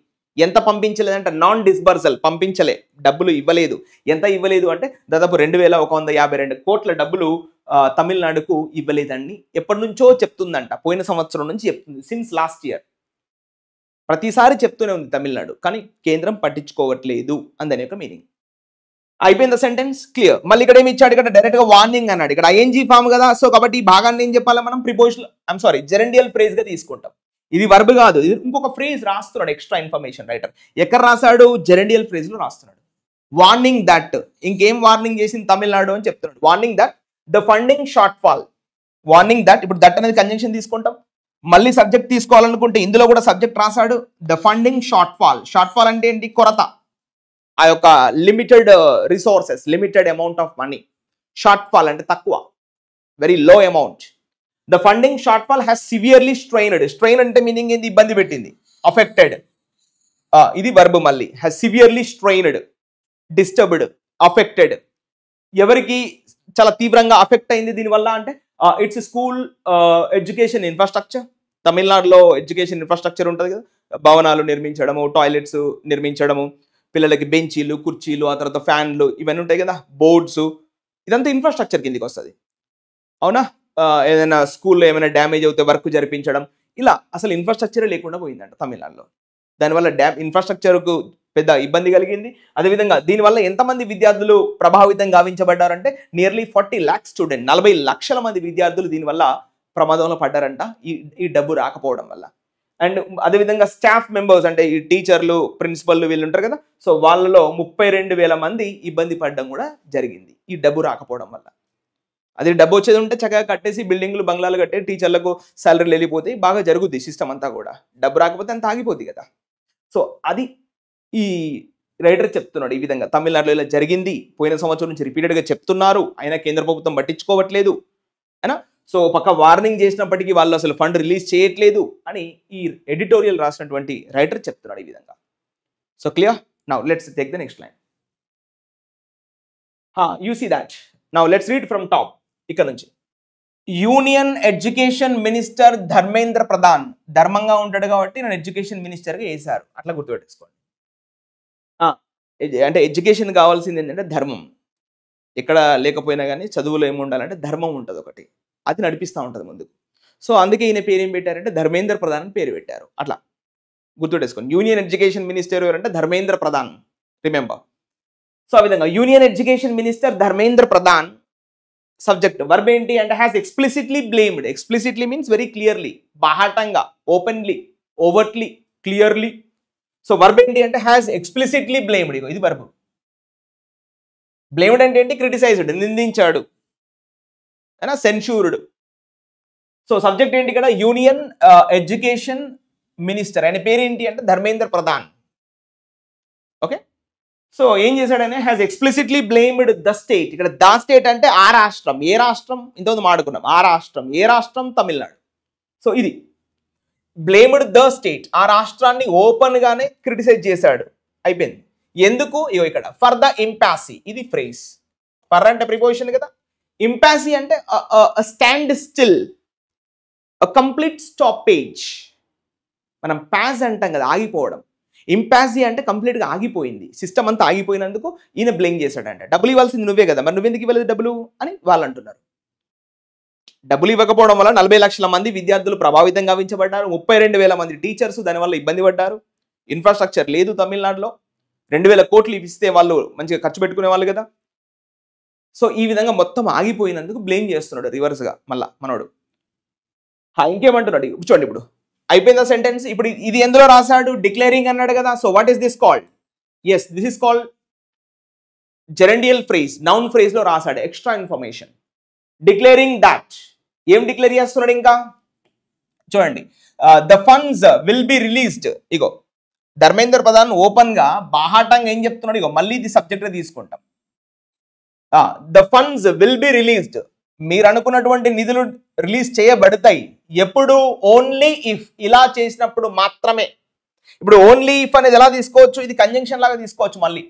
ఎంత పంపించలేదంటే నాన్ డిస్బర్సల్, పంపించలే, డబ్బులు ఇవ్వలేదు. ఎంత ఇవ్వలేదు అంటే దాదాపు 2152 కోట్ల డబ్బులు తమిళనాడుకు ఇవ్వలేదండి. ఎప్పటి నుంచో చెప్తుందంట, పోయిన సంవత్సరం నుంచి చెప్తుంది, సిన్స్ లాస్ట్ ఇయర్. ప్రతిసారి చెప్తూనే ఉంది తమిళనాడు, కానీ కేంద్రం పట్టించుకోవట్లేదు అందని ఒక మీనింగ్. అయిపోయింది సెంటెన్స్, క్లియర్. మళ్ళీ ఇక్కడ ఏమి ఇచ్చాడు? ఇక్కడ డైరెక్ట్ గా వార్నింగ్ అన్నాడు. ఇక్కడ ఐఎన్జీ ఫామ్ కదా, సో కాబట్టి ఈ భాగాన్ని ఏం చెప్పాలి మనం? ప్రిపోజిషనల్, జెరెండియల్ ఫ్రేజ్ గా తీసుకుంటాం. ఇది వర్బ్ కాదు, ఇది ఇంకొక ఫ్రేజ్ రాస్తున్నాడు, ఎక్స్ట్రా ఇన్ఫర్మేషన్ రైటర్. ఎక్కడ రాశాడు? జెరెండియల్ ఫ్రేజ్ లో రాస్తున్నాడు. వార్నింగ్ దట్, ఇంకేం వార్నింగ్ చేసింది తమిళనాడు అని చెప్తున్నాడు. Warning that the funding short fall. Warning that, ఇప్పుడు దట్ అనేది కంజంక్షన్ తీసుకుంటాం. మళ్ళీ సబ్జెక్ట్ తీసుకోవాలనుకుంటే ఇందులో కూడా సబ్జెక్ట్ రాశాడు. The funding short fall. Short fall అంటే ఏంటి? కొరత. ఆ యొక్క limited resources, limited amount of money. Short fall అంటే తక్కువ, very low amount. The funding short fall has severely strained. Strain అంటే మీనింగ్ ఏంది? ఇబ్బంది పెట్టింది, అఫెక్టెడ్. ఇది వర్బ్. మళ్ళీ has severely strained, disturbed, affected. ఎవరికి చాలా తీవ్రంగా అఫెక్ట్ అయింది దీనివల్ల అంటే ఇట్స్ స్కూల్ ఎడ్యుకేషన్ ఇన్ఫ్రాస్ట్రక్చర్. తమిళనాడులో ఎడ్యుకేషన్ ఇన్ఫ్రాస్ట్రక్చర్ ఉంటుంది కదా, భవనాలు నిర్మించడము, టాయిలెట్స్ నిర్మించడము, పిల్లలకి బెంచీలు, కుర్చీలు, ఆ తర్వాత ఫ్యాన్లు, ఇవన్నీ ఉంటాయి కదా, బోర్డ్స్, ఇదంతా ఇన్ఫ్రాస్ట్రక్చర్ కిందకి వస్తుంది. అవునా? ఏదైనా స్కూల్లో ఏమైనా డ్యామేజ్ అవుతే వర్క్ జరిపించడం, ఇలా అసలు ఇన్ఫ్రాస్ట్రక్చరే లేకుండా పోయిందంట తమిళనాడులో. దానివల్ల ఇన్ఫ్రాస్ట్రక్చర్కు పెద్ద ఇబ్బంది కలిగింది. అదేవిధంగా దీనివల్ల ఎంతమంది విద్యార్థులు ప్రభావితం గావించబడ్డారంటే నియర్లీ 40 lakh స్టూడెంట్, 40 లక్షల మంది విద్యార్థులు దీనివల్ల ప్రమాదంలో పడ్డారంట, ఈ డబ్బు రాకపోవడం వల్ల. అండ్ అదేవిధంగా స్టాఫ్ మెంబర్స్ అంటే ఈ టీచర్లు, ప్రిన్సిపల్లు వీళ్ళు ఉంటారు కదా, సో వాళ్ళలో 32,000 మంది ఇబ్బంది పడడం కూడా జరిగింది ఈ డబ్బు రాకపోవడం వల్ల. అదే డబ్బు వచ్చేది ఉంటే చక్కగా కట్టేసి బిల్డింగ్లు, బంగ్లాలు కట్టే టీచర్లకు శాలరీలు వెళ్ళిపోతాయి, బాగా జరుగుద్ది సిస్టమ్ అంతా కూడా. డబ్బు రాకపోతే అంత ఆగిపోద్ది కదా. సో అది ఈ రైటర్ చెప్తున్నాడు. ఈ విధంగా తమిళనాడులో ఇలా జరిగింది, పోయిన సంవత్సరం నుంచి రిపీటెడ్గా చెప్తున్నారు, అయినా కేంద్ర ప్రభుత్వం పట్టించుకోవట్లేదు అయినా. సో పక్క వార్నింగ్ చేసినప్పటికీ వాళ్ళు అసలు ఫండ్ రిలీజ్ చేయట్లేదు అని ఈ ఎడిటోరియల్ రాసినటువంటి రైటర్ చెప్తున్నాడు ఈ విధంగా. So clear? Now let's take the next line. You see that. Now let's read from top. ఇక్కడ నుంచి union education minister Dharmendra Pradhan. ధర్మంగా ఉంటాడు కాబట్టి నన్ను ఎడ్యుకేషన్ మినిస్టర్గా వేశారు, అట్లా గుర్తుపెట్టేసుకోండి. అంటే ఎడ్యుకేషన్ కావాల్సింది ఏంటంటే ధర్మం. ఎక్కడ లేకపోయినా కానీ చదువులో ఏముండాలంటే ధర్మం ఉంటుంది ఒకటి, అది నడిపిస్తూ ఉంటుంది ముందుకు. సో అందుకే ఈయన పేరు ఏం పెట్టారంటే ధర్మేంద్ర ప్రధాన్ అని పేరు పెట్టారు, అట్లా గుర్తుపెట్టేసుకోండి. యూనియన్ ఎడ్యుకేషన్ మినిస్టర్ ఎవరంటే ధర్మేంద్ర ప్రధాన్, రిమెంబర్. సో ఆ విధంగా union education minister Dharmendra Pradhan. Subject verb ఏంటి అంటే has explicitly blamed. Explicitly means very clearly, బాహాటంగా, openly, overtly, clearly. So verb ఏంటి అంటే హ్యాస్ ఎక్స్ప్లిసిట్లీ బ్లేమ్డ్. ఇది వర్బ్. బ్లేమ్డ్ అంటే ఏంటి? క్రిటిసైజ్డ్, నిందించాడు, అయినా సెన్షూర్డ్. సో సబ్జెక్ట్ ఏంటి ఇక్కడ? Union education minister. ఆయన పేరేంటి అంటే ధర్మేంద్ర ప్రధాన్. ఓకే, సో ఏం చేశాడనే has explicitly blamed the state. ఇక్కడ ద స్టేట్ అంటే ఆ రాష్ట్రం. ఏ రాష్ట్రం? ఇంతకుముందు మాట్లాడుకున్నాం, ఆ రాష్ట్రం. ఏ రాష్ట్రం? తమిళనాడు. సో ఇది బ్లేమ్డ్ ద స్టేట్, ఆ రాష్ట్రాన్ని ఓపెన్ గానే క్రిటిసైజ్ చేశాడు. అయిపోయింది. ఎందుకు? ఇగో ఇక్కడ ఫర్ ద ఇంపాసీ. ఇది ఫ్రేజ్. ఫర్ అంటే ప్రిపోజిషన్ కదా, ఇంపాసీ అంటే స్టాండ్ స్టిల్, కంప్లీట్ స్టాపేజ్. మనం పాజ్ అంటాం కదా, ఆగిపోవడం. ఇంపాసీ అంటే కంప్లీట్గా ఆగిపోయింది, సిస్టమ్ అంతా ఆగిపోయినందుకు ఈయన బ్లేమ్ చేశాడంట. డబ్బులు ఇవ్వాల్సింది నువ్వే కదా, మరి నువ్వెందుకు ఇవ్వలేదు డబ్బులు అని వాళ్ళు అంటున్నారు. డబ్బులు ఇవ్వకపోవడం వల్ల 40 లక్షల మంది విద్యార్థులు ప్రభావితం గావించబడ్డారు. 32,000 మంది టీచర్స్ దానివల్ల ఇబ్బంది పడ్డారు. ఇన్ఫ్రాస్ట్రక్చర్ లేదు తమిళనాడులో. 2,000 కోట్లు ఇస్తే వాళ్ళు మంచిగా ఖర్చు పెట్టుకునే వాళ్ళు కదా. సో ఈ విధంగా మొత్తం ఆగిపోయినందుకు బ్లేమ్ చేస్తున్నాడు రివర్స్గా మళ్ళా మనోడు. ఇంకేమంటున్నాడు చూడండి, ఇప్పుడు అయిపోయిందా సెంటెన్స్. ఇప్పుడు ఇది ఎందులో రాశాడు, డిక్లేరింగ్ అన్నాడు కదా. So what is this called? Yes, this is called gerundial phrase, noun phrase లో రాశాడు ఎక్స్ట్రా ఇన్ఫర్మేషన్. డిక్లేరింగ్ దాట్ ఏం డిక్లేర్ చేస్తున్నాడు ఇంకా చూడండి. The funds will be released. ఇగో ధర్మేంద్ర ప్రధాన్ ఓపెన్ గా బాహాటంగా ఏం చెప్తున్నాడు, ఇగో మళ్ళీ ఇది సబ్జెక్ట్ తీసుకుంటాం. The funds will be released, మీరు అనుకున్నటువంటి నిధులు రిలీజ్ చేయబడతాయి. ఎప్పుడు? ఓన్లీ ఇఫ్, ఇలా చేసినప్పుడు మాత్రమే. ఇప్పుడు ఓన్లీ ఇఫ్ అనేది ఎలా తీసుకోవచ్చు, ఇది కంజంక్షన్ లాగా తీసుకోవచ్చు. మళ్ళీ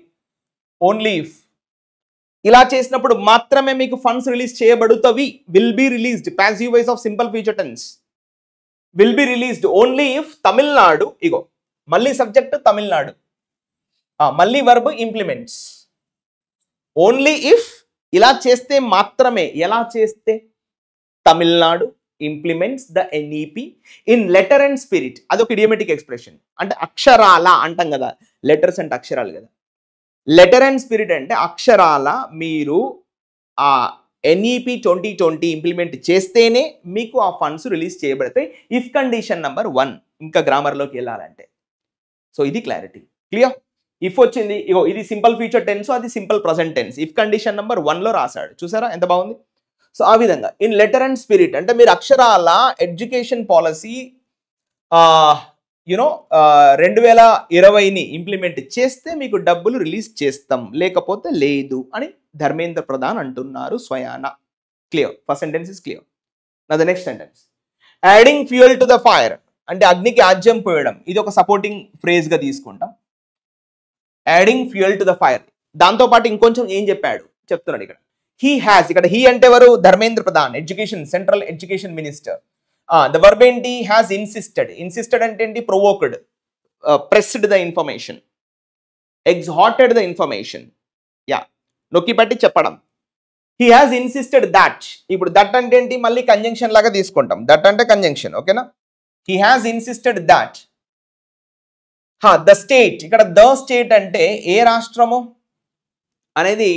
ఓన్లీ ఇఫ్ ఇలా చేసినప్పుడు మాత్రమే మీకు ఫండ్స్ రిలీజ్ చేయబడుతవి. Will be released, passive voice of simple future tense. Will be released only if Tamil Nadu, ఇగో మళ్ళీ సబ్జెక్ట్ తమిళనాడు, మళ్ళీ వర్బ్ ఇంప్లిమెంట్స్. ఓన్లీ ఇఫ్ ఇలా చేస్తే మాత్రమే. ఎలా చేస్తే? Tamil Nadu implements the NEP in letter and spirit. అదొక ఇడియోమెటిక్ ఎక్స్ప్రెషన్, అంటే అక్షరాల అంటాం కదా, లెటర్స్ అంటే అక్షరాలు కదా. లెటర్ అండ్ స్పిరిట్ అంటే అక్షరాల మీరు ఆ ఎన్ఈపి 2020 ఇంప్లిమెంట్ చేస్తేనే మీకు ఆ ఫండ్స్ రిలీజ్ చేయబడతాయి. ఇఫ్ కండిషన్ నెంబర్ 1 ఇంకా గ్రామర్లోకి వెళ్ళాలంటే. సో ఇది క్లారిటీ. క్లియర్? ఇఫ్ వచ్చింది, ఇగో ఇది సింపుల్ ఫ్యూచర్ టెన్స్, అది simple present tense. If condition number 1లో రాశాడు, చూసారా ఎంత బాగుంది. సో ఆ విధంగా ఇన్ లెటర్ అండ్ స్పిరిట్ అంటే మీరు అక్షరాల ఎడ్యుకేషన్ పాలసీ 2020ని ఇంప్లిమెంట్ చేస్తే మీకు డబ్బులు రిలీజ్ చేస్తాం, లేకపోతే లేదు అని ధర్మేంద్ర ప్రధాన్ అంటున్నారు స్వయాన. Clear? First sentence is clear. నా the next sentence, adding fuel to the fire అంటే అగ్నికి ఆజ్యం పోయడం. ఇది ఒక సపోర్టింగ్ ఫ్రేజ్ గా తీసుకుంటాం. Adding fuel to the fire, దాంతో పాటు ఇంకొంచెం ఏం చెప్పాడు చెప్తున్నాడు ఇక్కడ. హీ హ్యాస్, ఇక్కడ హీ అంటే ఎవరు? Dharmendra Pradhan, education, central education minister. The verb ఏంటి? Has insisted. ఇన్సిస్టెడ్ అంటే ఏంటి? Provoked, pressed the information, exhorted the information. Yeah, నొక్కి పట్టి చెప్పడం. He has insisted that. ఇప్పుడు దట్ అంటే ఏంటి? మళ్ళీ కంజంక్షన్ లాగా తీసుకుంటాం. దట్ అంటే కంజంక్షన్, ఓకేనా. He has insisted that. The state, ఇక్కడ ద స్టేట్ అంటే ఏ రాష్ట్రము అనేది.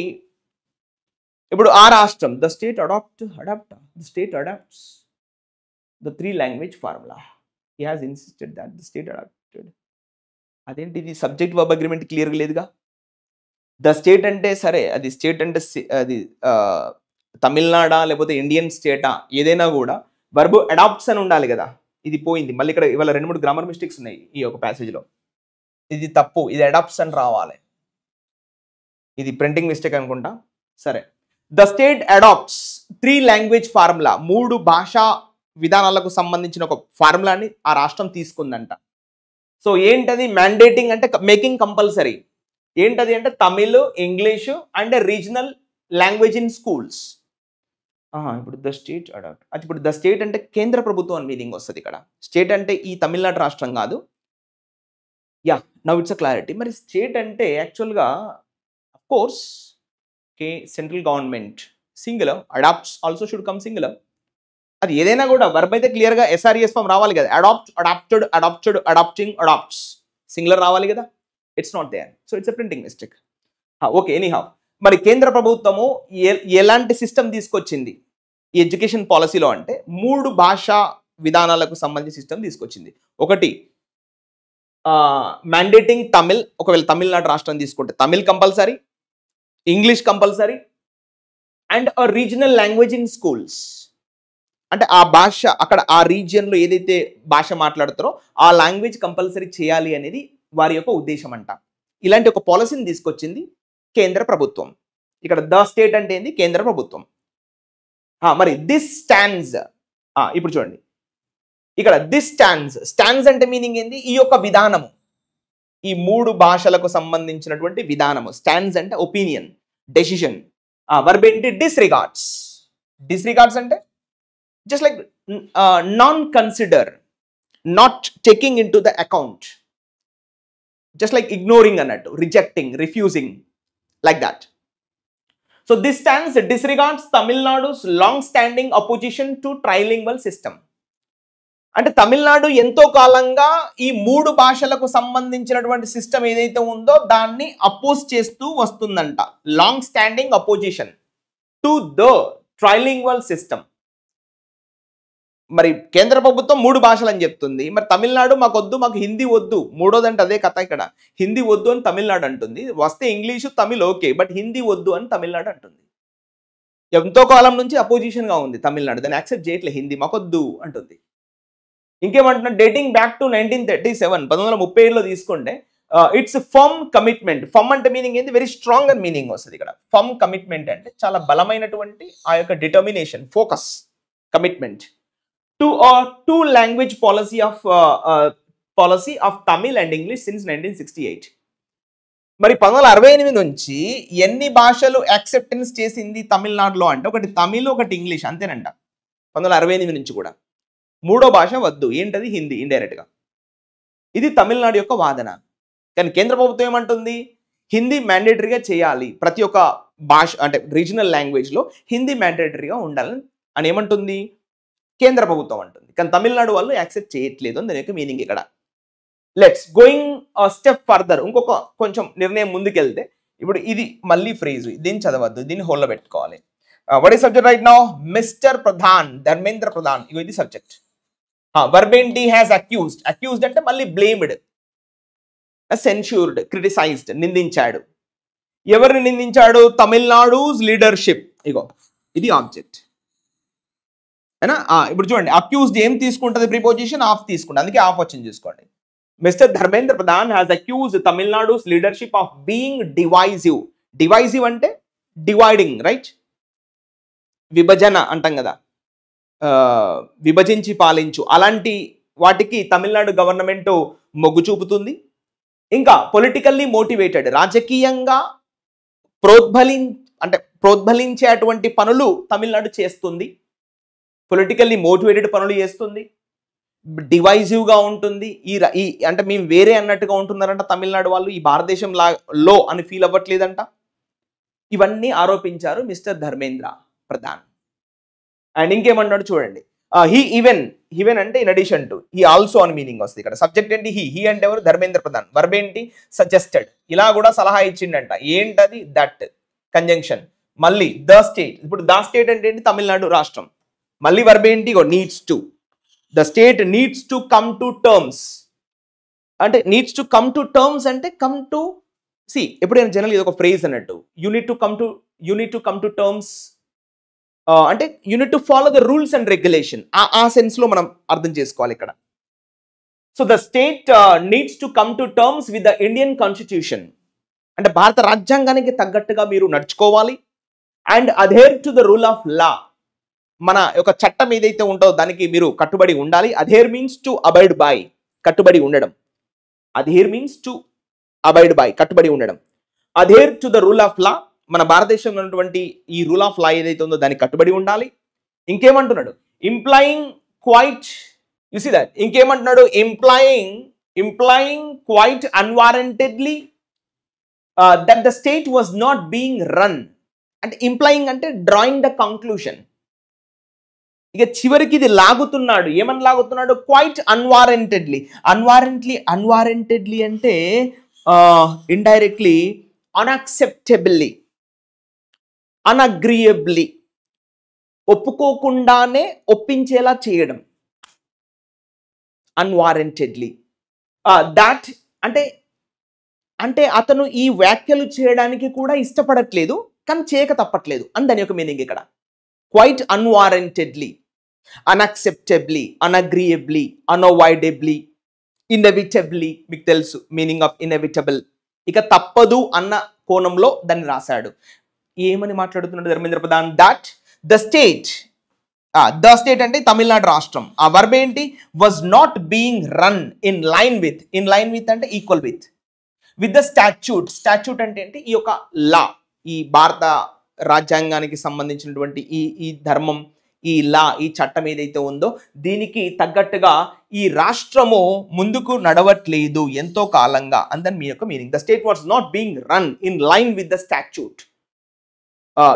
ఇప్పుడు ఆ రాష్ట్రం, the state the state adapts the 3 language formula. He has insisted that the state adopted. అదేంటి ఇది సబ్జెక్ట్ వర్బ్ అగ్రిమెంట్ క్లియర్గా లేదుగా. ద స్టేట్ అంటే సరే, అది స్టేట్ అంటే అది తమిళనాడా లేకపోతే ఇండియన్ స్టేటా ఏదైనా కూడా వర్బ్ అడాప్ట్స్ అని ఉండాలి కదా. ఇది పోయింది. మళ్ళీ ఇక్కడ ఇవాళ 2-3 గ్రామర్ మిస్టేక్స్ ఉన్నాయి ఈ ఒక ప్యాసేజ్లో. ఇది తప్పు, ఇది అడాప్ట్స్ అని రావాలి. ఇది ప్రింటింగ్ మిస్టేక్ అనుకుంటా. సరే, the state adapts 3 language formula, 3 భాషా విధానాలకు సంబంధించిన ఒక ఫార్ములాని ఆ రాష్ట్రం తీసుకుందంట. సో ఏంటది? మ్యాండేటింగ్ అంటే మేకింగ్ కంపల్సరీ. ఏంటది అంటే Tamil, English and regional language in schools. ఇప్పుడు ద స్టేట్ అడాప్ట్, అది ఇప్పుడు ద స్టేట్ అంటే కేంద్ర ప్రభుత్వం అని మీనింగ్ వస్తుంది ఇక్కడ. స్టేట్ అంటే ఈ తమిళనాడు రాష్ట్రం కాదు. Yeah, now it's a clarity. మరి స్టేట్ అంటే యాక్చువల్గా of course central government, singular. Adapts also should come singular. అది ఏదైనా కూడా వర్బ్ అయితే క్లియర్గా ఎస్ఆర్ఈఎస్ ఫామ్ రావాలి కదా. Adapt, adapted, adapted, adapting, adapts, singular రావాలి కదా. It's not there. So it's a printing mistake. Okay, anyhow. మరి కేంద్ర ప్రభుత్వము ఎలాంటి సిస్టమ్ తీసుకొచ్చింది ఈ ఎడ్యుకేషన్ పాలసీలో అంటే 3 భాషా విధానాలకు సంబంధించి సిస్టమ్ తీసుకొచ్చింది. ఒకటి మ్యాండేటింగ్ తమిళ్, ఒకవేళ తమిళనాడు రాష్ట్రం తీసుకుంటే Tamil compulsory, English compulsory and a regional language in schools. అంటే ఆ భాష అక్కడ ఆ రీజియన్లో ఏదైతే భాష మాట్లాడతారో ఆ లాంగ్వేజ్ కంపల్సరీ చేయాలి అనేది వారి యొక్క ఉద్దేశం అంట. ఇలాంటి ఒక పాలసీని తీసుకొచ్చింది కేంద్ర ప్రభుత్వం. ఇక్కడ ద స్టేట్ అంటే ఏంది? కేంద్ర ప్రభుత్వం. మరి దిస్ స్టాండ్స్, ఇప్పుడు చూడండి ఇక్కడ దిస్ స్టాండ్స్ అంటే మీనింగ్ ఏంది? ఈ యొక్క విధానము, ఈ 3 భాషలకు సంబంధించినటువంటి విధానము. స్టాండ్స్ అంటే ఒపీనియన్, డెసిషన్. వర్బ్ ఏంటి? డిస్రిగార్డ్స్. డిస్రిగార్డ్స్ అంటే just like non-consider, not taking into the account, just like ignoring annattu, rejecting, refusing, like that. So this stands disregards Tamil Nadu's long standing opposition to trilingual system. అంటే తమిళనాడు ఎంతో కాలంగా ఈ 3 భాషలకు సంబంధించినటువంటి సిస్టమ్ ఏదైతే ఉందో దాన్ని అపోజ్ చేస్తూ వస్తుందంట. Long standing opposition to the trilingual system. మరి కేంద్ర ప్రభుత్వం 3 భాషలు అని చెప్తుంది. మరి తమిళనాడు మాకు హిందీ వద్దు, మూడోదంటే అదే కథ ఇక్కడ. హిందీ వద్దు అని తమిళనాడు అంటుంది. వస్తే English Tamil okay, but Hindi వద్దు అని తమిళనాడు అంటుంది. ఎంతో కాలం నుంచి అపోజిషన్గా ఉంది తమిళనాడు, దాన్ని యాక్సెప్ట్ చేయట్లేదు, హిందీ మాకొద్దు అంటుంది. ఇంకేమంటున్నా, డేటింగ్ బ్యాక్ టు 1937 1937లో తీసుకుంటే ఇట్స్ ఫర్మ్ కమిట్మెంట్. ఫర్మ్ అంటే మీనింగ్ ఏంటి, వెరీ స్ట్రాంగ్ అని మీనింగ్ వస్తుంది ఇక్కడ. ఫర్మ్ కమిట్మెంట్ అంటే చాలా బలమైనటువంటి ఆ యొక్క determination, focus, commitment to two language policy of Tamil and English since 1968. మరి 1968 నుంచి ఎన్ని భాషలు యాక్సెప్టెన్స్ చేసింది తమిళనాడులో అంటే, ఒకటి తమిళ్, ఒకటి ఇంగ్లీష్, అంతేనంట. 1968 నుంచి కూడా మూడో భాష వద్దు, ఏంటది, హిందీ ఇండైరెక్ట్గా. ఇది తమిళనాడు యొక్క వాదన. కానీ కేంద్ర ప్రభుత్వం ఏమంటుంది, హిందీ మ్యాండేటరీగా చేయాలి, ప్రతి ఒక్క భాష అంటే రీజనల్ లాంగ్వేజ్లో హిందీ మ్యాండేటరీగా ఉండాలని అని ఏమంటుంది కేంద్ర ప్రభుత్వం అంటుంది. కానీ తమిళనాడు వాళ్ళు యాక్సెప్ట్ చేయట్లేదు అని దాని యొక్క మీనింగ్ ఇక్కడ. లెట్స్ గోయింగ్ స్టెప్ ఫర్దర్, ఇంకొక కొంచెం నిర్ణయం ముందుకెళ్తే, ఇప్పుడు ఇది మళ్ళీ ఫ్రేజ్, దీన్ని చదవద్దు, దీన్ని హోల్లో పెట్టుకోవాలి. What is subject right now, mister Pradhan, Dharmendra Pradhan, ఇది subject. verb nt has accused. accused అంటే మళ్ళీ blamed, censured, criticized, నిందించాడు. ఎవరిని నిందించాడు, తమిళనాడు's లీడర్షిప్. ఇగో ఇది ఆబ్జెక్ట్ అయినా. ఇప్పుడు చూడండి, అక్యూజ్డ్ ఏం తీసుకుంటుంది, ప్రిపోజిషన్ ఆఫ్ తీసుకుంటుంది, అందుకే ఆఫ్ వచ్చింది చూసుకోండి. Mister Dharmendra Pradhan has accused Tamil Nadu's leadership of being divisive. Divisive అంటే డివైడింగ్, రైట్, విభజన అంటాం కదా, విభజించి పాలించు, అలాంటి వాటికి తమిళనాడు గవర్నమెంట్ మొగ్గు చూపుతుంది. ఇంకా పొలిటికల్లీ మోటివేటెడ్, రాజకీయంగా ప్రోద్బలించేటువంటి పనులు తమిళనాడు చేస్తుంది, పొలిటికల్లీ మోటివేటెడ్ పనులు చేస్తుంది, డివైజివ్గా ఉంటుంది. ఈ అంటే మేము వేరే అన్నట్టుగా ఉంటున్నారంట తమిళనాడు వాళ్ళు, ఈ భారతదేశం లో అని ఫీల్ అవ్వట్లేదంట. ఇవన్నీ ఆరోపించారు మిస్టర్ ధర్మేంద్ర ప్రధాన్. అండ్ ఇంకేమన్నాడు చూడండి, హీ ఈవెన్ అంటే in addition to, he also అని మీనింగ్ వస్తుంది ఇక్కడ. సబ్జెక్ట్ ఏంటి, హీ అంటే ఎవరు, ధర్మేంద్ర ప్రధాన్. వర్బ్ ఏంటి, సజెస్టెడ్, ఇలా కూడా సలహా ఇచ్చిండంట. ఏంటది, దట్, కంజంక్షన్. మళ్ళీ ద స్టేట్, ఇప్పుడు ద స్టేట్ అంటే ఏంటి, తమిళనాడు రాష్ట్రం. మళ్ళీ వర్బ్ ఏంటి, needs to, the state needs to come to terms. అంటే needs to come to terms అంటే కమ్ టు సి, ఎప్పుడైనా జనరల్ ఇది ఒక ఫ్రేజ్ అన్నట్టు, you need to come to terms అంటే you need to follow the rules and regulation, ఆ సెన్స్ లో మనం అర్థం చేసుకోవాలి ఇక్కడ. So the state needs to come to terms with the Indian constitution, అంటే భారత రాజ్యాంగానికి తగ్గట్టుగా మీరు నడుచుకోవాలి. And adhere to the rule of law, మన యొక్క చట్టం ఏదైతే ఉంటుందో దానికి మీరు కట్టుబడి ఉండాలి. Adhere means to abide by, కట్టుబడి ఉండడం. అధేర్ మీన్స్ టు అబైడ్ బై, కట్టుబడి ఉండడం. Adhere to the rule of law, మన భారతదేశంలో ఉన్నటువంటి ఈ రూల్ ఆఫ్ లా ఏదైతే ఉందో దానికి కట్టుబడి ఉండాలి. ఇంకేమంటున్నాడు, implying quite, you see that, ఇంకేమంటున్నాడు, implying quite unwarrantedly that the state was not being run. అంటే ఇంప్లాయింగ్ అంటే డ్రాయింగ్ ద కంక్లూషన్. ఇక చివరికి ఇది లాగుతున్నాడు, ఏమని లాగుతున్నాడు, క్వైట్ అన్వారంటెడ్లీ. అన్వారంటెడ్లీ అంటే ఇండైరెక్ట్లీ అన్అక్సెప్టబుల్లీ, అన్అగ్రియబ్లీ, ఒప్పుకోకుండానే ఒప్పించేలా చేయడం, అన్వారెంటెడ్లీ. దాట్ అంటే అతను ఈ వ్యాఖ్యలు చేయడానికి కూడా ఇష్టపడట్లేదు, కానీ చేయక తప్పట్లేదు అని దాని యొక్క మీనింగ్ ఇక్కడ. క్వైట్ అన్వారెంటెడ్లీ, అన్అక్సెప్టబ్లీ, అన్అగ్రియబ్లీ, అన్అవాయిడబ్లీ, ఇన్ఎవిటబుల్లీ, మీకు తెలుసు మీనింగ్ ఆఫ్ ఇన్ఎవిటబుల్. ఇక తప్పదు అన్న కోణంలో దాన్ని రాశాడు. ఏమని మాట్లాడుతున్నాడు Dharmendra Pradhan, that the state అంటే తమిళనాడు రాష్ట్రం. ఆ వర్బ్ ఏంటి, was not being run in line with అంటే ఈక్వల్ విత్ ద స్టాచ్యూట్ అంటే ఏంటి, ఈ యొక్క లా, ఈ భారత రాజ్యాంగానికి సంబంధించినటువంటి ఈ ధర్మం, ఈ లా, ఈ చట్టం ఏదైతే ఉందో దీనికి తగ్గట్టుగా ఈ రాష్ట్రము ముందుకు నడవట్లేదు ఎంతో కాలంగా అందని మీ యొక్క meaning. The state was not being run in line with the statute.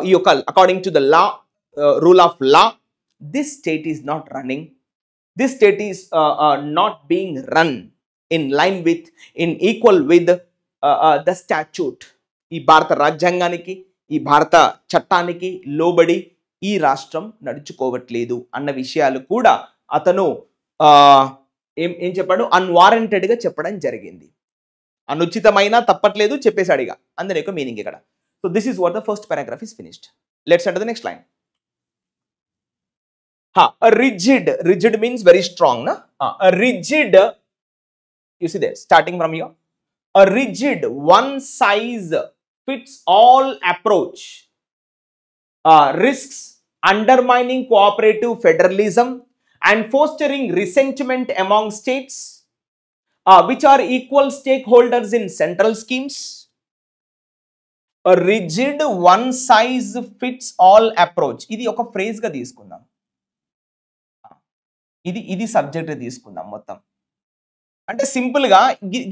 ఈ యొక్క according to the law, rule of law, this state is not running, this state is not being run in line with, in equal with the statute. ఈ భారత రాజ్యాంగానికి, ఈ భారత చట్టానికి లోబడి ఈ రాష్ట్రం నడుచుకోవట్లేదు అన్న విషయాలు కూడా అతను ఏం చెప్పాడు, అన్వారంటెడ్గా చెప్పడం జరిగింది. అనుచితమైన తప్పట్లేదు చెప్పేశాడు ఇక, అందులో యొక్క మీనింగ్ ఇక్కడ. So this is what the first paragraph is finished. Let's under the next line. rigid, rigid means very strong, na? A rigid, you see there, starting from here, a rigid one size fits all approach risks undermining cooperative federalism and fostering resentment among states which are equal stakeholders in central schemes. A rigid one size fits all approach, ఇది ఒక phrase గా తీసుకుందాం, ఇది సబ్జెక్ట్ తీసుకుందాం మొత్తం. అంటే సింపుల్ గా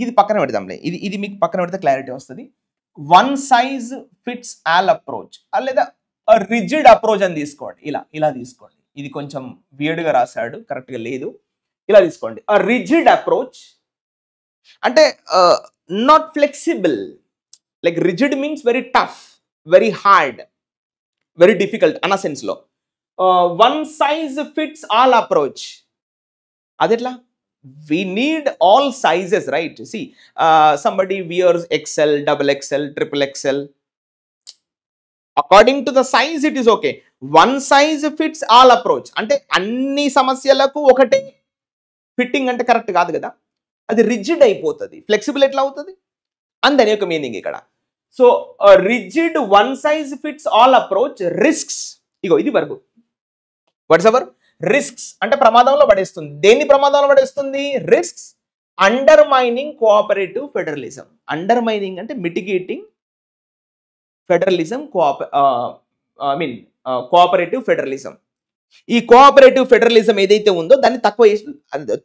ఇది పక్కన పెడదాంలే, ఇది మీకు పక్కన పెడితే క్లారిటీ వస్తుంది. One size fits all approach లేదా రిజిడ్ అప్రోచ్ అని తీసుకోండి. ఇలా తీసుకోండి, ఇది కొంచెం వియర్డ్ గా రాశాడు, కరెక్ట్ గా లేదు. ఇలా తీసుకోండి. రిజిడ్ అప్రోచ్ అంటే not flexible. Like rigid means very tough, very hard, very difficult అన్న సెన్స్ లో. One size fits all approach అదెట్లా? we need all sizes, right? See, somebody wears XL, double XL, triple XL. According to the size it is okay. One size fits all approach అంటే అన్ని సమస్యలకు ఒకటే ఫిట్టింగ్ అంటే కరెక్ట్ కాదు కదా, అది రిజిడ్ అయిపోతుంది. ఫ్లెక్సిబుల్ ఎట్లా అవుతుంది అందని ఒక మీనింగ్ ఇక్కడ. So rigid one size fits all approach risks, ఇగో ఇది వరకు వాట్స్ అవర్ రిస్క్స్ అంటే ప్రమాదంలో పడేస్తుంది. దేన్ని ప్రమాదంలో పడేస్తుంది? Risks undermining cooperative federalism. Undermining అంటే మిటిగేటింగ్ ఫెడరలిజం, కోఆపరేటివ్ ఫెడరలిజం. ఈ కోఆపరేటివ్ ఫెడరలిజం ఏదైతే ఉందో దాన్ని తక్కువ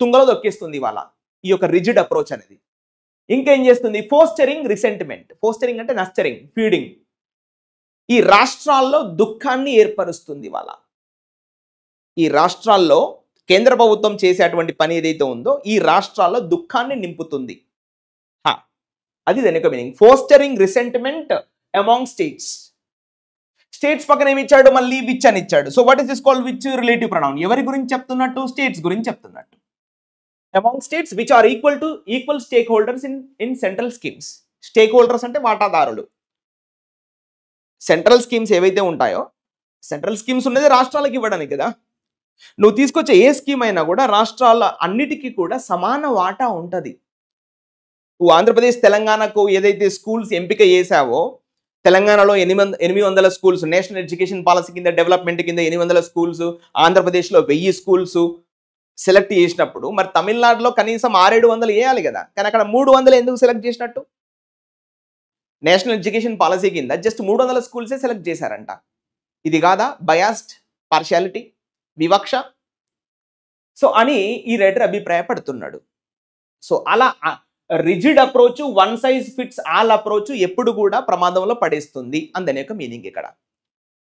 తుంగలో దొక్కేస్తుంది ఇవాళ ఈ యొక్క రిజిడ్ అప్రోచ్ అనేది. ఇంకేం చేస్తుంది? ఫోస్టరింగ్ రిసెంటిమెంట్. ఫోస్టరింగ్ అంటే నర్చరింగ్, ఫీడింగ్. ఈ రాష్ట్రాల్లో దుఃఖాన్ని ఏర్పరుస్తుంది ఇవాళ. ఈ రాష్ట్రాల్లో కేంద్ర ప్రభుత్వం చేసేటువంటి పని ఏదైతే ఉందో ఈ రాష్ట్రాల్లో దుఃఖాన్ని నింపుతుంది. అది దాని యొక్క meaning. Fostering resentment among states. States పక్కన ఏమి ఇచ్చాడు? మళ్ళీ విచ్ అని ఇచ్చాడు. So what is this called? Which relative pronoun. ఎవరి గురించి చెప్తున్నట్టు? స్టేట్స్ గురించి చెప్తున్నట్టు. Among states which are equal stake holders in central schemes. Stake holders అంటే వాటాదారులు. సెంట్రల్ స్కీమ్స్ ఏవైతే ఉంటాయో, సెంట్రల్ స్కీమ్స్ ఉన్నది రాష్ట్రాలకు ఇవ్వడానికి కదా. నువ్వు తీసుకొచ్చే ఏ స్కీమ్ అయినా కూడా రాష్ట్రాల అన్నిటికీ కూడా సమాన వాటా ఉంటుంది. నువ్వు ఆంధ్రప్రదేశ్ తెలంగాణకు ఏదైతే స్కూల్స్ ఎంపిక చేసావో, తెలంగాణలో 800 స్కూల్స్ నేషనల్ ఎడ్యుకేషన్ పాలసీ కింద, డెవలప్మెంట్ కింద 800 స్కూల్స్, ఆంధ్రప్రదేశ్లో 1000 స్కూల్స్ సెలెక్ట్ చేసినప్పుడు మరి తమిళనాడులో కనీసం 600-700 వేయాలి కదా. కానీ అక్కడ 300 ఎందుకు సెలెక్ట్ చేసినట్టు? నేషనల్ ఎడ్యుకేషన్ పాలసీ కింద జస్ట్ 300 స్కూల్సే సెలెక్ట్ చేశారంట. ఇది కాదా బయాస్డ్, పార్షియాలిటీ, వివక్ష? సో అని ఈ రైటర్ అభిప్రాయపడుతున్నాడు. సో అలా rigid approach, one size fits all approach ఎప్పుడు కూడా ప్రమాదంలో పడేస్తుంది అందనే యొక్క మీనింగ్ ఇక్కడ.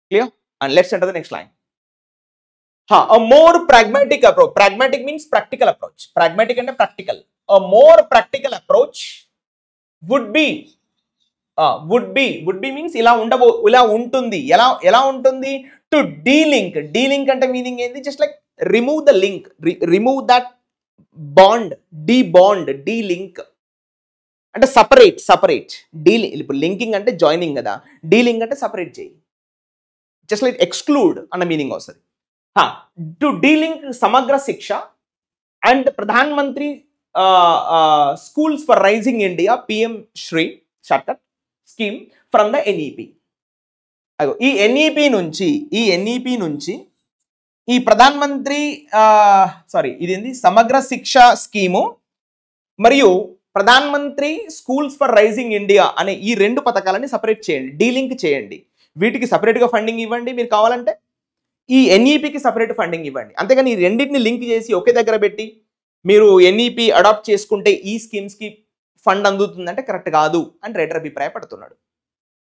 Clear? And let's enter the next line. A more pragmatic approach. Pragmatic means practical approach. Pragmatic అంటే practical. A more practical approach would be means ఇలా ఉంటుంది. ఎలా ఉంటుంది? To delink. డీలింక్ అంటే మీనింగ్ ఏంది? Just like remove the link, remove that bond, debond, delink అంటే సపరేట్. డీలింగ్ ఇప్పుడు లింకింగ్ అంటే జాయినింగ్ కదా, డీలింగ్ అంటే సపరేట్ చేయి. జస్ట్ లైక్ ఎక్స్క్లూడ్ అన్న మీనింగ్ వస్తుంది. To delink Samagra Shiksha and Pradhan Mantri schools for rising India PM Shri shortcut scheme from the NEP. ఈ ఎన్ఈపి నుంచి ఈ ప్రధాన్ మంత్రి ఇదేంది సమగ్ర శిక్ష స్కీము మరియు Pradhan Mantri schools for rising India అనే ఈ 2 పథకాలని సపరేట్ చేయండి, డీలింక్ చేయండి. వీటికి సపరేట్గా ఫండింగ్ ఇవ్వండి మీరు కావాలంటే, ఈ ఎన్ఈపికి సపరేట్ ఫండింగ్ ఇవ్వండి. అంతేగాని ఈ రెండింటిని లింక్ చేసి ఒకే దగ్గర పెట్టి మీరు ఎన్ఈపి అడాప్ట్ చేసుకుంటే ఈ స్కీమ్స్కి ఫండ్ అందుతుందంటే కరెక్ట్ కాదు అని writer అభిప్రాయపడుతున్నాడు.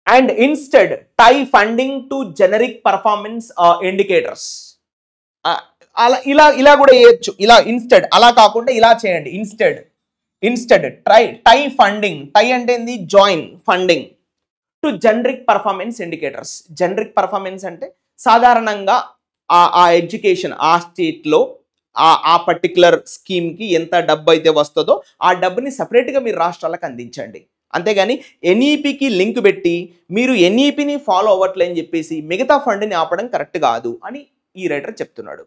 and instead tie funding to generic performance indicators. అలా ఇలా కూడా చేయొచ్చు. ఇలా ఇన్స్టెడ్, అలా కాకుండా ఇలా చేయండి. ఇన్స్టెడ్ టై ఫండింగ్, టై అంటే ఏంది, join funding to generic performance indicators. Generic performance అంటే సాధారణంగా ఆ ఎడ్యుకేషన్ ఆ స్టేట్లో ఆ పర్టికులర్ స్కీమ్కి ఎంత డబ్బు అయితే వస్తుందో ఆ డబ్బుని సపరేట్గా మీరు రాష్ట్రాలకు అందించండి. అంతేగాని ఎన్ఈపికి లింక్ పెట్టి మీరు ఎన్ఈపిని ఫాలో అవ్వట్లేని చెప్పేసి మిగతా ఫండ్ని ఆపడం కరెక్ట్ కాదు అని ఈ రైటర్ చెప్తున్నాడు.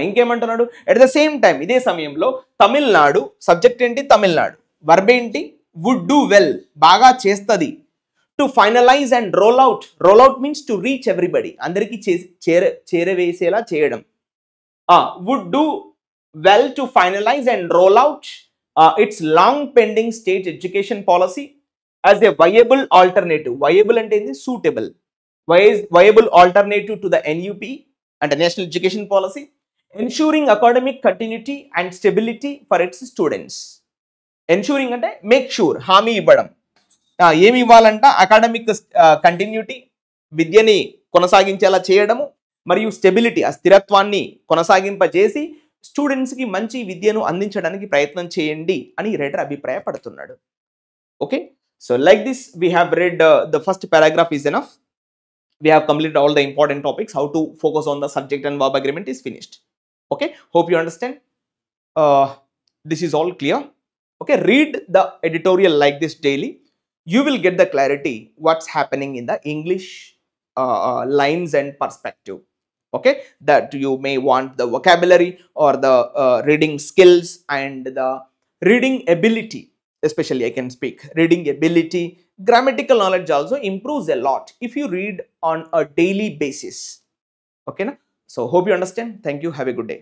ఇంకేమంటున్నాడు, ఎట్ ద సేమ్ టైం ఇదే సమయంలో తమిళనాడు, సబ్జెక్ట్ ఏంటి తమిళనాడు, వర్బ్ ఏంటి వుడ్ డూ వెల్, బాగా చేస్తుంది, to finalise and roll out means to reach everybody, అందరికీ చేరవేసేలా చేయడం. Would do well to finalise and roll out its long pending state education policy as a viable alternative. Viable అంటే ఏంది, suitable, viable alternative to the NUP and National Education Policy, ensuring academic continuity and stability for its students. Ensuring అంటే make sure, హామీ ఇవ్వడం. ఏమి ఇవ్వాలంట, అకాడమిక్ కంటిన్యూటీ, విద్యని కొనసాగించేలా చేయడము, మరియు స్టెబిలిటీ, ఆ స్థిరత్వాన్ని కొనసాగింపజేసి స్టూడెంట్స్కి మంచి విద్యను అందించడానికి ప్రయత్నం చేయండి అని రైటర్ అభిప్రాయపడుతున్నాడు. Okay, so like this we have read the first paragraph is enough. We have completed all the important topics. How to focus on the subject and verb agreement is finished. Okay, hope you understand. This is all clear. Okay, read the editorial like this daily. You will get the clarity what's happening in the English lines and perspective. Okay, that you may want the vocabulary or the reading skills and the reading ability. Especially I can speak reading ability, grammatical knowledge also improves a lot if you read on a daily basis. Okay na? So hope you understand. Thank you. Have a good day.